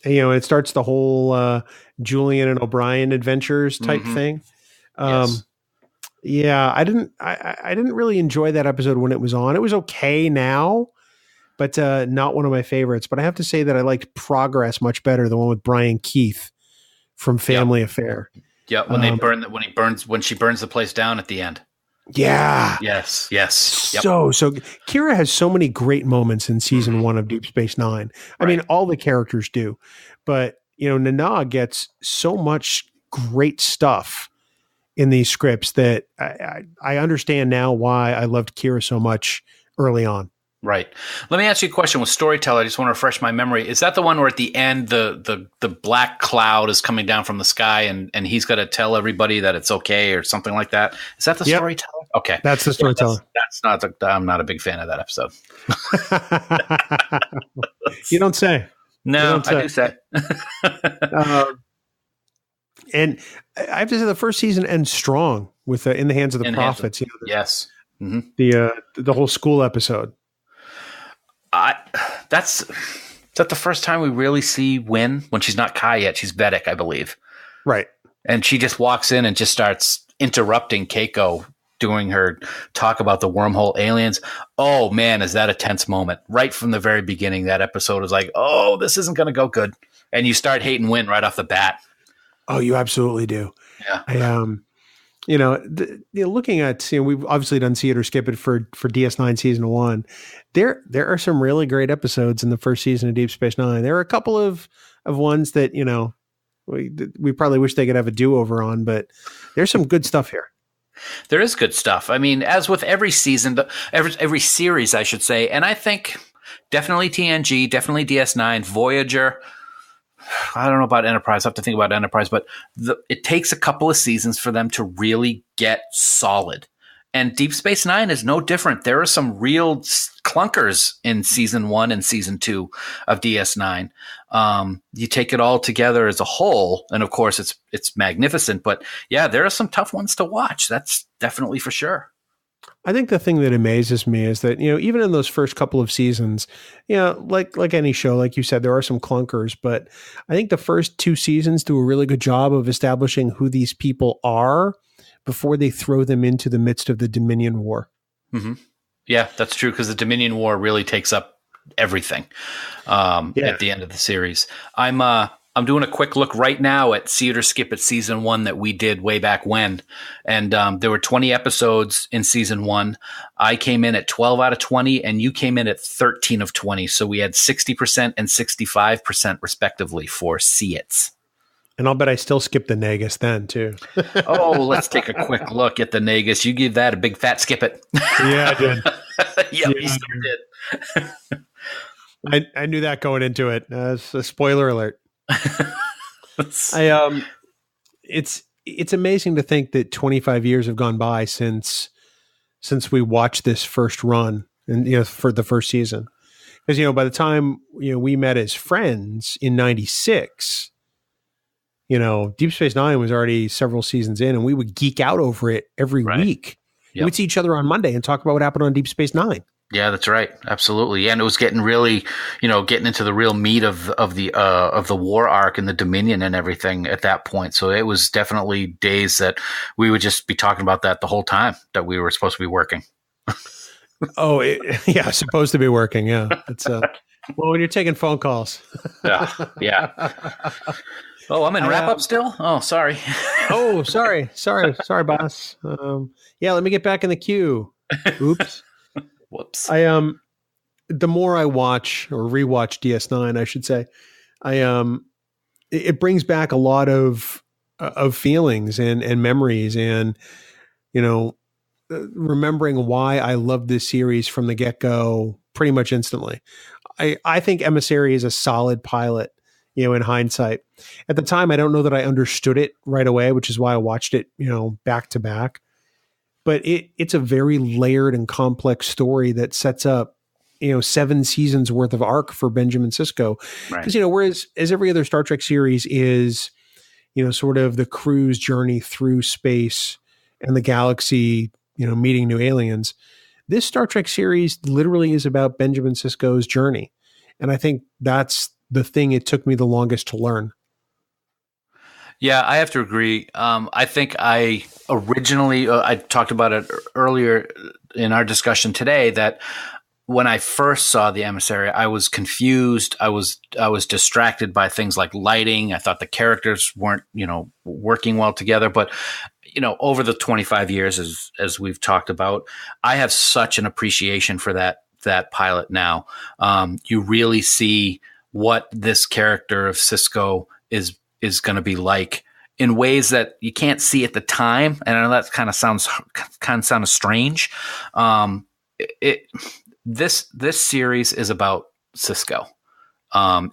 It starts the whole Julian and O'Brien adventures type thing. Yes. Yeah, I didn't really enjoy that episode when it was on. It was okay now, but not one of my favorites. But I have to say that I liked Progress much better, the one with Brian Keith from Family Affair. Yeah, when she burns the place down at the end. Yeah. Yes. Yep. So Kira has so many great moments in season 1 of Deep Space Nine. I mean, all the characters do, but Nana gets so much great stuff in these scripts that I understand now why I loved Kira so much early on. Right. Let me ask you a question with Storyteller. I just want to refresh my memory. Is that the one where at the end the black cloud is coming down from the sky and he's got to tell everybody that it's okay or something like that? Is that the Storyteller? Okay. That's the Storyteller. I'm not a big fan of that episode. You don't say. No, I do say. And I have to say the first season ends strong with In the Hands of the Prophets. Yes. Mm-hmm. The whole school episode. Is that the first time we really see Wynn when she's not Kai yet? She's Vedic, I believe. Right. And she just walks in and just starts interrupting Keiko doing her talk about the wormhole aliens. Oh man, is that a tense moment. Right from the very beginning, that episode was like, oh, this isn't going to go good. And you start hating Wynn right off the bat. Oh, you absolutely do. Yeah. Looking at, we've obviously done See It or Skip It for DS9 season 1. There are some really great episodes in the first season of Deep Space Nine. There are a couple of ones that, we probably wish they could have a do-over on, but there's some good stuff here. There is good stuff. I mean, as with every season, every series, I should say, and I think definitely TNG, definitely DS9, Voyager. I don't know about Enterprise. I have to think about Enterprise, but it takes a couple of seasons for them to really get solid. And Deep Space Nine is no different. There are some real clunkers in season 1 and season 2 of DS9. You take it all together as a whole, and of course it's magnificent. But yeah, there are some tough ones to watch. That's definitely for sure. I think the thing that amazes me is that, even in those first couple of seasons, like any show, like you said, there are some clunkers, but I think the first 2 seasons do a really good job of establishing who these people are before they throw them into the midst of the Dominion War. Mm-hmm. Yeah, that's true, because the Dominion War really takes up everything at the end of the series. I'm doing a quick look right now at See It or Skip It season 1 that we did way back when. And there were 20 episodes in season 1. I came in at 12 out of 20 and you came in at 13 of 20. So we had 60% and 65% respectively for See It's. And I'll bet I still skipped the Nagus then too. Oh, let's take a quick look at the Nagus. You give that a big fat skip it. Yeah, I did. Yep, you still did. I knew that going into it. It's a spoiler alert. It's amazing to think that 25 years have gone by since we watched this first run and for the first season, because by the time we met as friends in '96, Deep Space Nine was already several seasons in, and we would geek out over it every week. Yep. We'd see each other on Monday and talk about what happened on Deep Space Nine. Yeah, that's right. Absolutely. And it was getting really, getting into the real meat of the war arc and the Dominion and everything at that point. So it was definitely days that we would just be talking about that the whole time that we were supposed to be working. Supposed to be working. Yeah. It's when you're taking phone calls. Yeah. Oh, I'm in wrap up still? Oh, sorry. Sorry, boss. Let me get back in the queue. Oops. Whoops. The more I watch or rewatch DS9, I should say, it brings back a lot of feelings and memories, and remembering why I loved this series from the get-go pretty much instantly. I think Emissary is a solid pilot, in hindsight. At the time, I don't know that I understood it right away, which is why I watched it, back to back. But it's a very layered and complex story that sets up, 7 seasons worth of arc for Benjamin Sisko. Because, whereas every other Star Trek series is, sort of the crew's journey through space and the galaxy, meeting new aliens, this Star Trek series literally is about Benjamin Sisko's journey. And I think that's the thing it took me the longest to learn. Yeah, I have to agree. I think I originally, I talked about it earlier in our discussion today, that when I first saw the Emissary, I was confused. I was distracted by things like lighting. I thought the characters weren't, working well together. But, over the 25 years, as we've talked about, I have such an appreciation for that pilot now. You really see what this character of Sisko is going to be like in ways that you can't see at the time. And I know that kind of sounds strange. This series is about Sisko.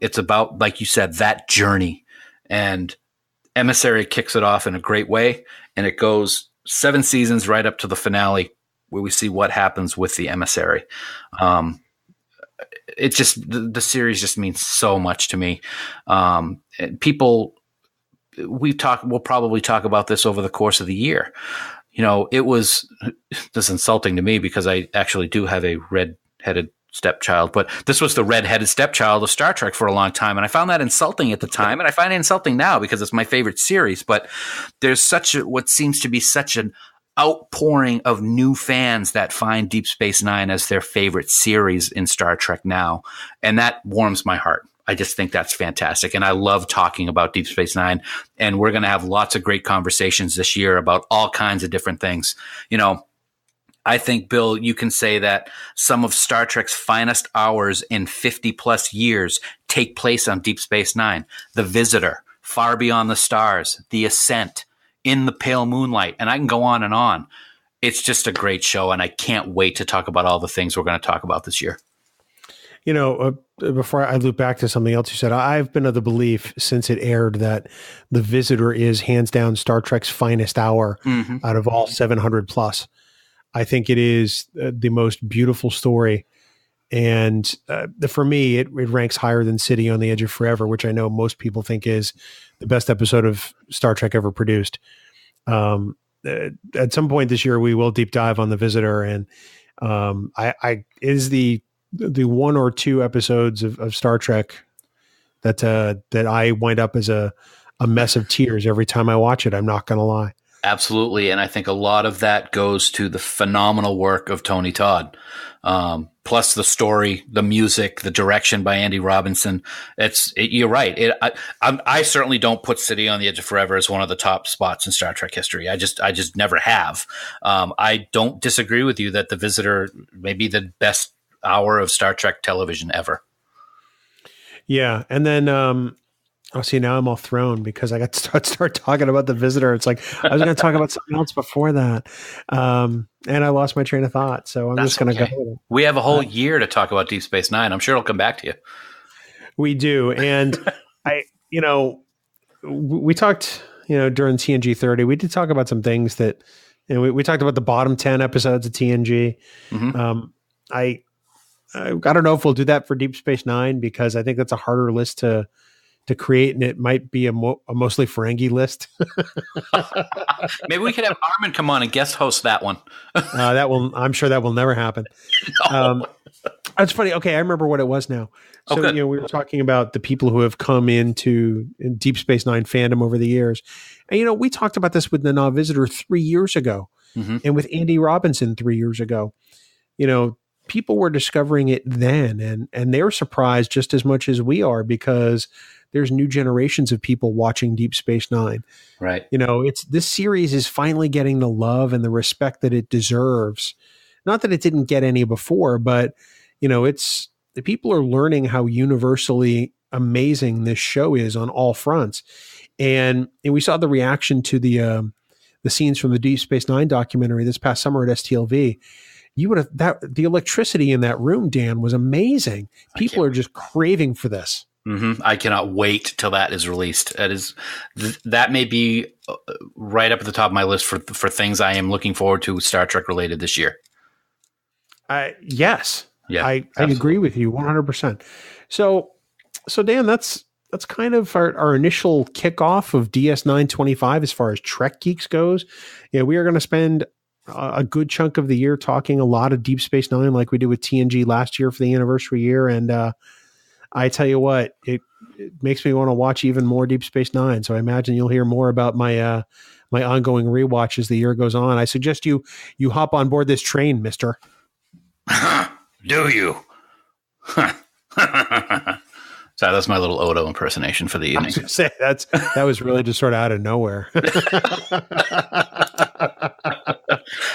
It's about, like you said, that journey, and Emissary kicks it off in a great way. And it goes 7 seasons right up to the finale, where we see what happens with the Emissary. It just, the series just means so much to me. People, we'll probably talk about this over the course of the year. It was this insulting to me because I actually do have a red-headed stepchild, but this was the red-headed stepchild of Star Trek for a long time. And I found that insulting at the time. And I find it insulting now because it's my favorite series, but there's what seems to be such an outpouring of new fans that find Deep Space Nine as their favorite series in Star Trek now. And that warms my heart. I just think that's fantastic. And I love talking about Deep Space Nine. And we're going to have lots of great conversations this year about all kinds of different things. I think, Bill, you can say that some of Star Trek's finest hours in 50 plus years take place on Deep Space Nine. The Visitor, Far Beyond the Stars, The Ascent, In the Pale Moonlight, and I can go on and on. It's just a great show, and I can't wait to talk about all the things we're going to talk about this year. Before I loop back to something else you said, I've been of the belief since it aired that The Visitor is hands down Star Trek's finest hour out of all 700 plus. I think it is the most beautiful story. And for me, it ranks higher than City on the Edge of Forever, which I know most people think is the best episode of Star Trek ever produced. At some point this year, we will deep dive on The Visitor, and it is the one or two episodes of Star Trek that I wind up as a mess of tears every time I watch it. I'm not going to lie. Absolutely. And I think a lot of that goes to the phenomenal work of Tony Todd. Plus the story, the music, the direction by Andy Robinson. You're right. I certainly don't put City on the Edge of Forever as one of the top spots in Star Trek history. I just never have. I don't disagree with you that The Visitor may be the best hour of Star Trek television ever. Yeah. And then, see, now I'm all thrown because I got to start talking about The Visitor. It's like I was going to talk about something else before that, and I lost my train of thought. So I'm just going to go with it. We have a whole year to talk about Deep Space Nine. I'm sure it'll come back to you. We do, and we talked, during TNG 30, we did talk about some things that, we talked about the bottom 10 episodes of TNG. Mm-hmm. I don't know if we'll do that for Deep Space Nine because I think that's a harder list to create, and it might be a mostly Ferengi list. Maybe we could have Armin come on and guest host that one. I'm sure that will never happen. No. That's funny. Okay, I remember what it was now. So we were talking about the people who have come in Deep Space Nine fandom over the years, and we talked about this with the Now Visitor 3 years ago, mm-hmm. and with Andy Robinson 3 years ago. People were discovering it then, and they're surprised just as much as we are because there's new generations of people watching Deep Space Nine. Right. This series is finally getting the love and the respect that it deserves. Not that it didn't get any before, but the people are learning how universally amazing this show is on all fronts. And we saw the reaction to the scenes from the Deep Space Nine documentary this past summer at STLV. The electricity in that room, Dan, was amazing. People are just craving for this. Mm-hmm. I cannot wait till that is released. That may be right up at the top of my list for things I am looking forward to Star Trek related this year. Yes. Yeah, I agree with you 100%. So Dan, that's kind of our initial kickoff of DS9 25 as far as Trek Geeks goes. We are going to spend a good chunk of the year talking a lot of Deep Space Nine like we did with TNG last year for the anniversary year. And I tell you what, it makes me want to watch even more Deep Space Nine. So I imagine you'll hear more about my my ongoing rewatch as the year goes on. I suggest you hop on board this train, mister. Do you? Sorry, that's my little Odo impersonation for the evening. I was going to say, that was really just sort of out of nowhere.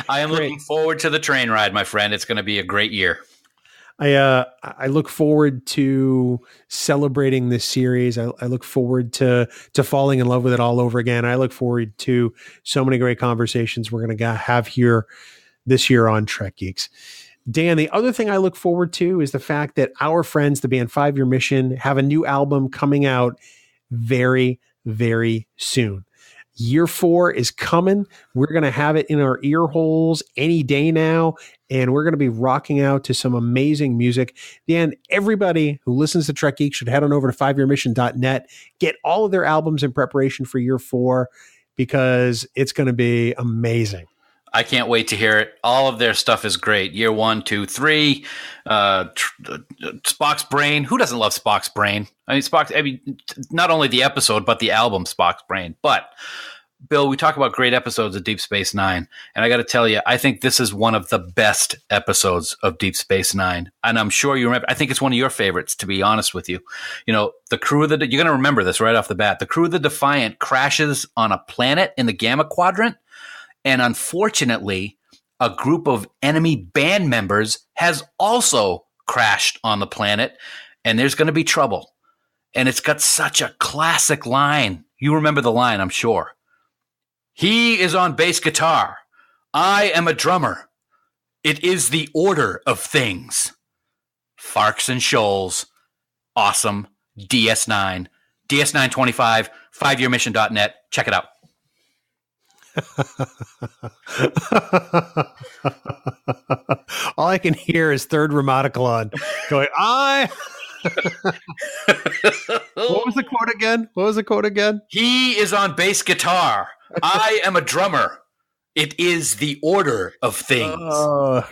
I am looking forward to the train ride, my friend. It's going to be a great year. I look forward to celebrating this series. I look forward to falling in love with it all over again. I look forward to so many great conversations we're going to have here this year on Trek Geeks. Dan, the other thing I look forward to is the fact that our friends, the band 5 Year Mission, have a new album coming out very, very soon. Year 4 is coming. We're going to have it in our ear holes any day now, and we're going to be rocking out to some amazing music. Dan, everybody who listens to Trek Geeks should head on over to 5yearmission.net, get all of their albums in preparation for Year 4, because it's going to be amazing. I can't wait to hear it. All of their stuff is great. Year 1, 2, 3, Spock's Brain. Who doesn't love Spock's Brain? Not only the episode, but the album Spock's Brain. But Bill, we talk about great episodes of Deep Space Nine, and I got to tell you, I think this is one of the best episodes of Deep Space Nine, and I'm sure you remember. I think it's one of your favorites, to be honest with you. The crew of you're going to remember this right off the bat. The crew of the Defiant crashes on a planet in the Gamma Quadrant. And unfortunately, a group of enemy band members has also crashed on the planet, and there's going to be trouble. And it's got such a classic line. You remember the line, I'm sure. He is on bass guitar. I am a drummer. It is the order of things. Farks and Shoals. Awesome. DS9. DS9 25. 5yearmission.net. Check it out. All I can hear is Third Ramaticlon going, What was the quote again? He is on bass guitar. I am a drummer. It is the order of things.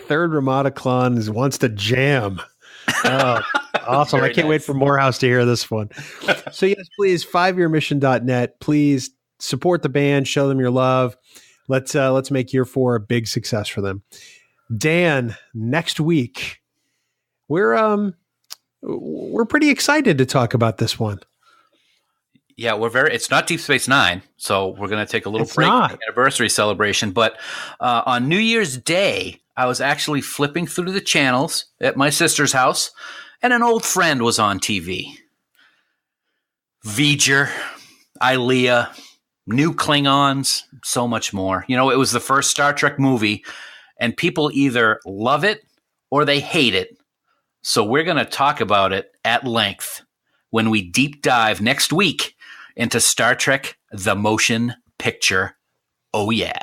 Third Ramaticlon wants to jam. Awesome. I can't wait for Morehouse to hear this one. So yes, please, 5yearmission.net. Please support the band, show them your love. Let's make year 4 a big success for them. Dan, next week, we're pretty excited to talk about this one. Yeah, it's not Deep Space Nine, so we're going to take a little break from the anniversary celebration. But on New Year's Day, I was actually flipping through the channels at my sister's house, and an old friend was on TV. Bajor, Ilea, new Klingons, so much more. You know, it was the first Star Trek movie, and people either love it or they hate it. So we're going to talk about it at length when we deep dive next week into Star Trek: The Motion Picture. Oh, yeah.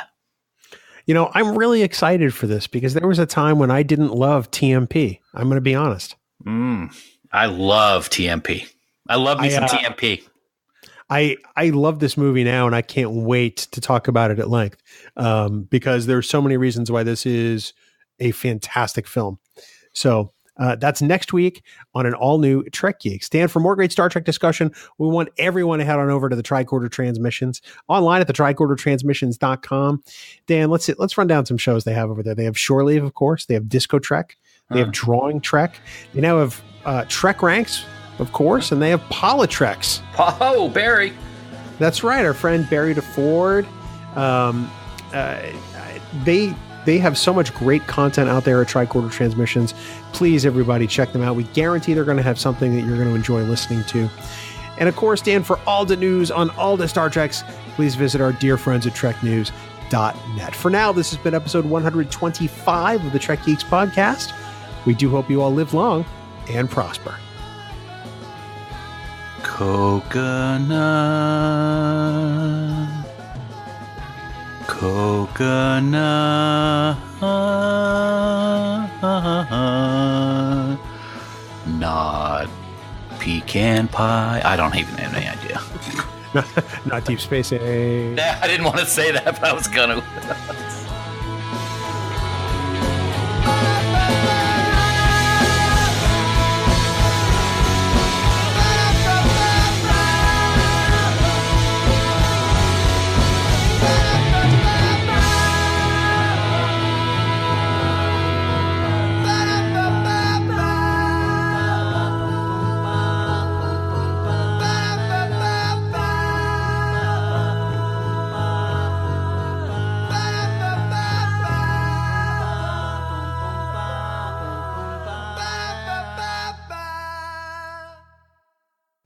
You know, I'm really excited for this because there was a time when I didn't love TMP. I'm going to be honest. I love TMP. I love me some TMP. I love this movie now, and I can't wait to talk about it at length because there's so many reasons why this is a fantastic film. So that's next week on an all-new Trek Geeks. Dan, for more great Star Trek discussion, we want everyone to head on over to the Tricorder Transmissions online at the tricordertransmissions.com. Dan, let's run down some shows they have over there. They have Shore Leave, of course. They have Disco Trek. They have Drawing Trek. They now have Trek Ranks, of course, and they have Politreks. Oh, Barry. That's right. Our friend Barry DeFord. They have so much great content out there at Tricorder Transmissions. Please, everybody, check them out. We guarantee they're going to have something that you're going to enjoy listening to. And of course, Dan, for all the news on all the Star Treks, please visit our dear friends at TrekNews.net. For now, this has been episode 125 of the Trek Geeks podcast. We do hope you all live long and prosper. Coconut, not pecan pie. I don't even have any idea. Not Deep Space A. I didn't want to say that, but I was gonna.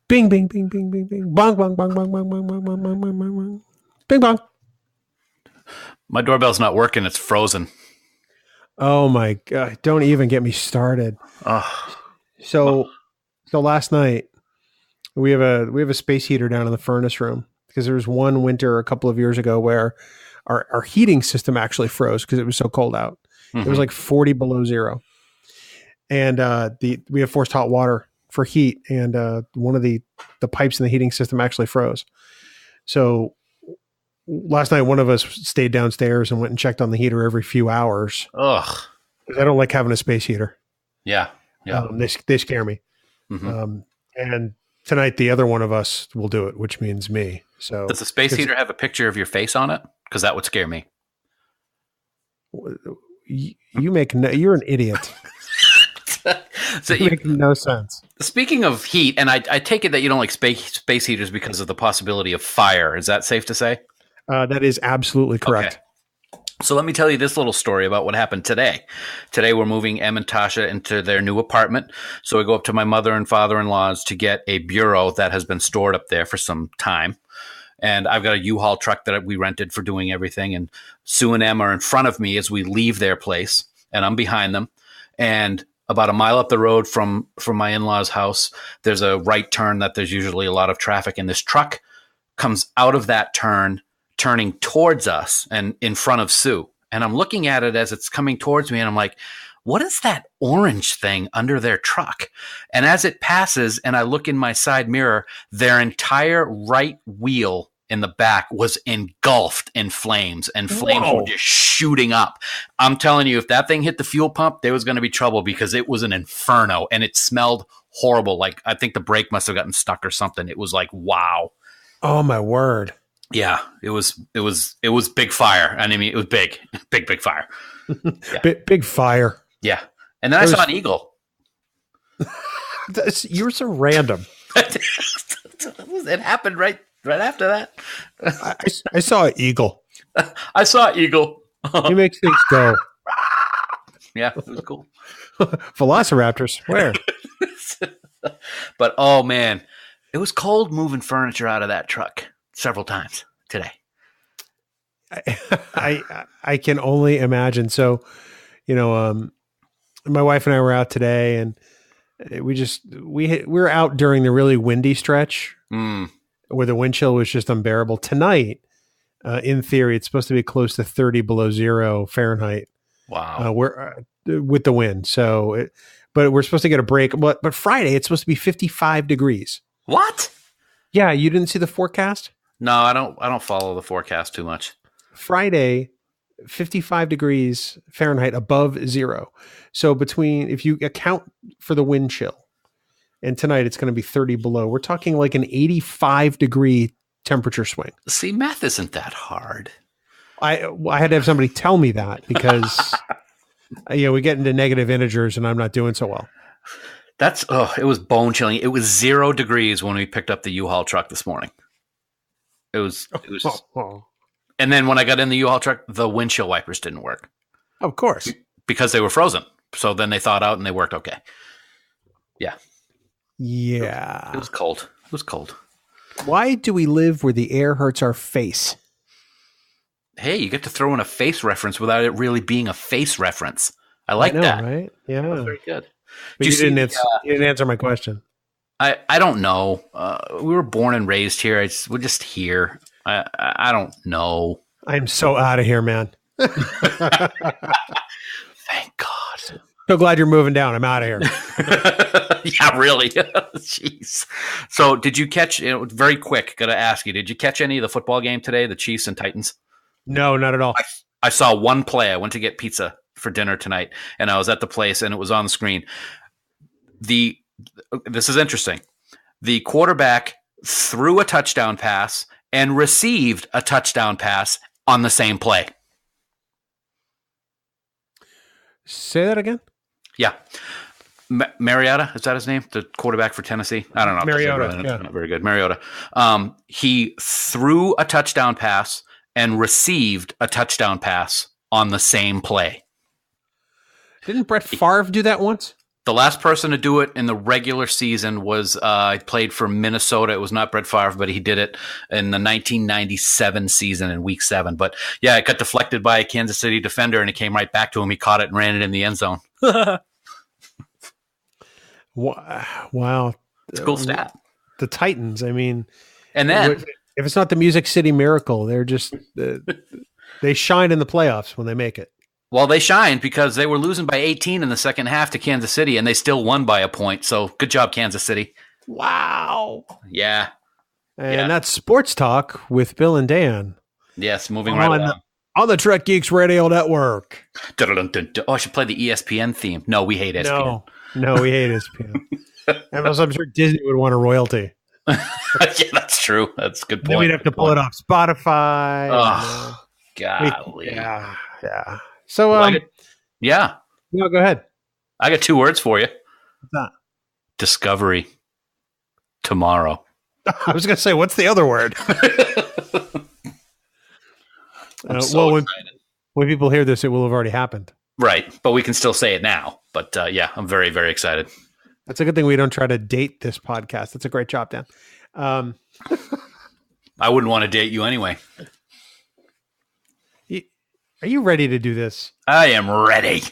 Bing, bing, bing, bing, bing, bing. Bong, bong, bong, bong, bong, bong, bong, bong, bong, bong, bong, bong. Bing, bong. My doorbell's not working. It's frozen. Oh, my God. Don't even get me started. So last night, we have a space heater down in the furnace room because there was one winter a couple of years ago where our heating system actually froze because it was so cold out. It was like 40 below zero. And we have forced hot water for heat, and one of the pipes in the heating system actually froze. So last night, one of us stayed downstairs and went and checked on the heater every few hours. Ugh. Because I don't like having a space heater. Yeah. They scare me. And tonight, the other one of us will do it, which means me. So does the space heater have a picture of your face on it? Because that would scare me. You're an idiot. So you make no sense. Speaking of heat, and I take it that you don't like space heaters because of the possibility of fire. Is that safe to say? That is absolutely correct. Okay. So let me tell you this little story about what happened today. Today we're moving Em and Tasha into their new apartment. So we go up to my mother and father-in-law's to get a bureau that has been stored up there for some time. And I've got a U-Haul truck that we rented for doing everything. And Sue and Em are in front of me as we leave their place, and I'm behind them. And about a mile up the road from my in-laws' house, there's a right turn that there's usually a lot of traffic, and this truck comes out of that turn turning towards us and in front of Sue. And I'm looking at it as it's coming towards me, and I'm like, what is that orange thing under their truck? And as it passes and I look in my side mirror, their entire right wheel in the back was engulfed in flames, and flames were just shooting up. I'm telling you, if that thing hit the fuel pump, there was going to be trouble, because it was an inferno and it smelled horrible. Like, I think the brake must have gotten stuck or something. It was like, wow. Oh my word. Yeah, it was big fire. I mean, it was big fire. Yeah. Big fire. Yeah. And then I saw an eagle. You're so random. It happened right after that. I saw an eagle. I saw an eagle. He makes things go. Yeah, it was cool. Velociraptors, where? But, oh, man, it was cold moving furniture out of that truck several times today. I can only imagine. So, my wife and I were out today, and we were out during the really windy stretch where the wind chill was just unbearable. Tonight, in theory, it's supposed to be close to 30 below zero Fahrenheit. Wow. We're with the wind. So, but we're supposed to get a break. But Friday, it's supposed to be 55 degrees. What? Yeah, you didn't see the forecast? No, I don't follow the forecast too much. Friday, 55 degrees Fahrenheit above zero. So if you account for the wind chill, and tonight it's going to be 30 below, we're talking like an 85 degree temperature swing. See, math isn't that hard. I had to have somebody tell me that, because we get into negative integers and I'm not doing so well. It was bone chilling. It was 0 degrees when we picked up the U-Haul truck this morning. It was And then when I got in the U-Haul truck, the windshield wipers didn't work. Of course. Because they were frozen. So then they thawed out and they worked okay. Yeah. Yeah. It was cold. It was cold. Why do we live where the air hurts our face? Hey, you get to throw in a face reference without it really being a face reference. I like that. Right? Yeah. That was very good. But you didn't answer my question. I don't know. We were born and raised here. We're just here. I don't know. I'm so out of here, man. Thank God. So glad you're moving down. I'm out of here. Yeah, really. Jeez. So did you catch, very quick, got to ask you, did you catch any of the football game today, the Chiefs and Titans? No, not at all. I saw one play. I went to get pizza for dinner tonight, and I was at the place, and it was on the screen. This is interesting. The quarterback threw a touchdown pass and received a touchdown pass on the same play. Say that again? Yeah. Mariota, is that his name? The quarterback for Tennessee? I don't know. Mariota. Yeah. Not very good. Mariota. He threw a touchdown pass and received a touchdown pass on the same play. Didn't Brett Favre do that once? The last person to do it in the regular season was he played for Minnesota. It was not Brett Favre, but he did it in the 1997 season in Week 7. But yeah, it got deflected by a Kansas City defender, and it came right back to him. He caught it and ran it in the end zone. Wow. It's a cool stat. The Titans, I mean. And then, if it's not the Music City Miracle, they're just, they shine in the playoffs when they make it. Well, they shined because they were losing by 18 in the second half to Kansas City, and they still won by a point. So good job, Kansas City. Wow. Yeah. And that's Sports Talk with Bill and Dan. Yes, moving right along. On the Trek Geeks Radio Network. Oh, I should play the ESPN theme. No, we hate ESPN. No, we hate ESPN. I'm sure Disney would want a royalty. Yeah, that's true. That's a good point. Then we'd have to pull it off Spotify. Oh, golly. Yeah. So, yeah. No, go ahead. I got 2 words for you. What's that? Discovery. Tomorrow. I was going to say, what's the other word? Excited. When people hear this, it will have already happened. Right. But we can still say it now. But yeah, I'm very, very excited. That's a good thing we don't try to date this podcast. That's a great job, Dan. I wouldn't want to date you anyway. Are you ready to do this? I am ready.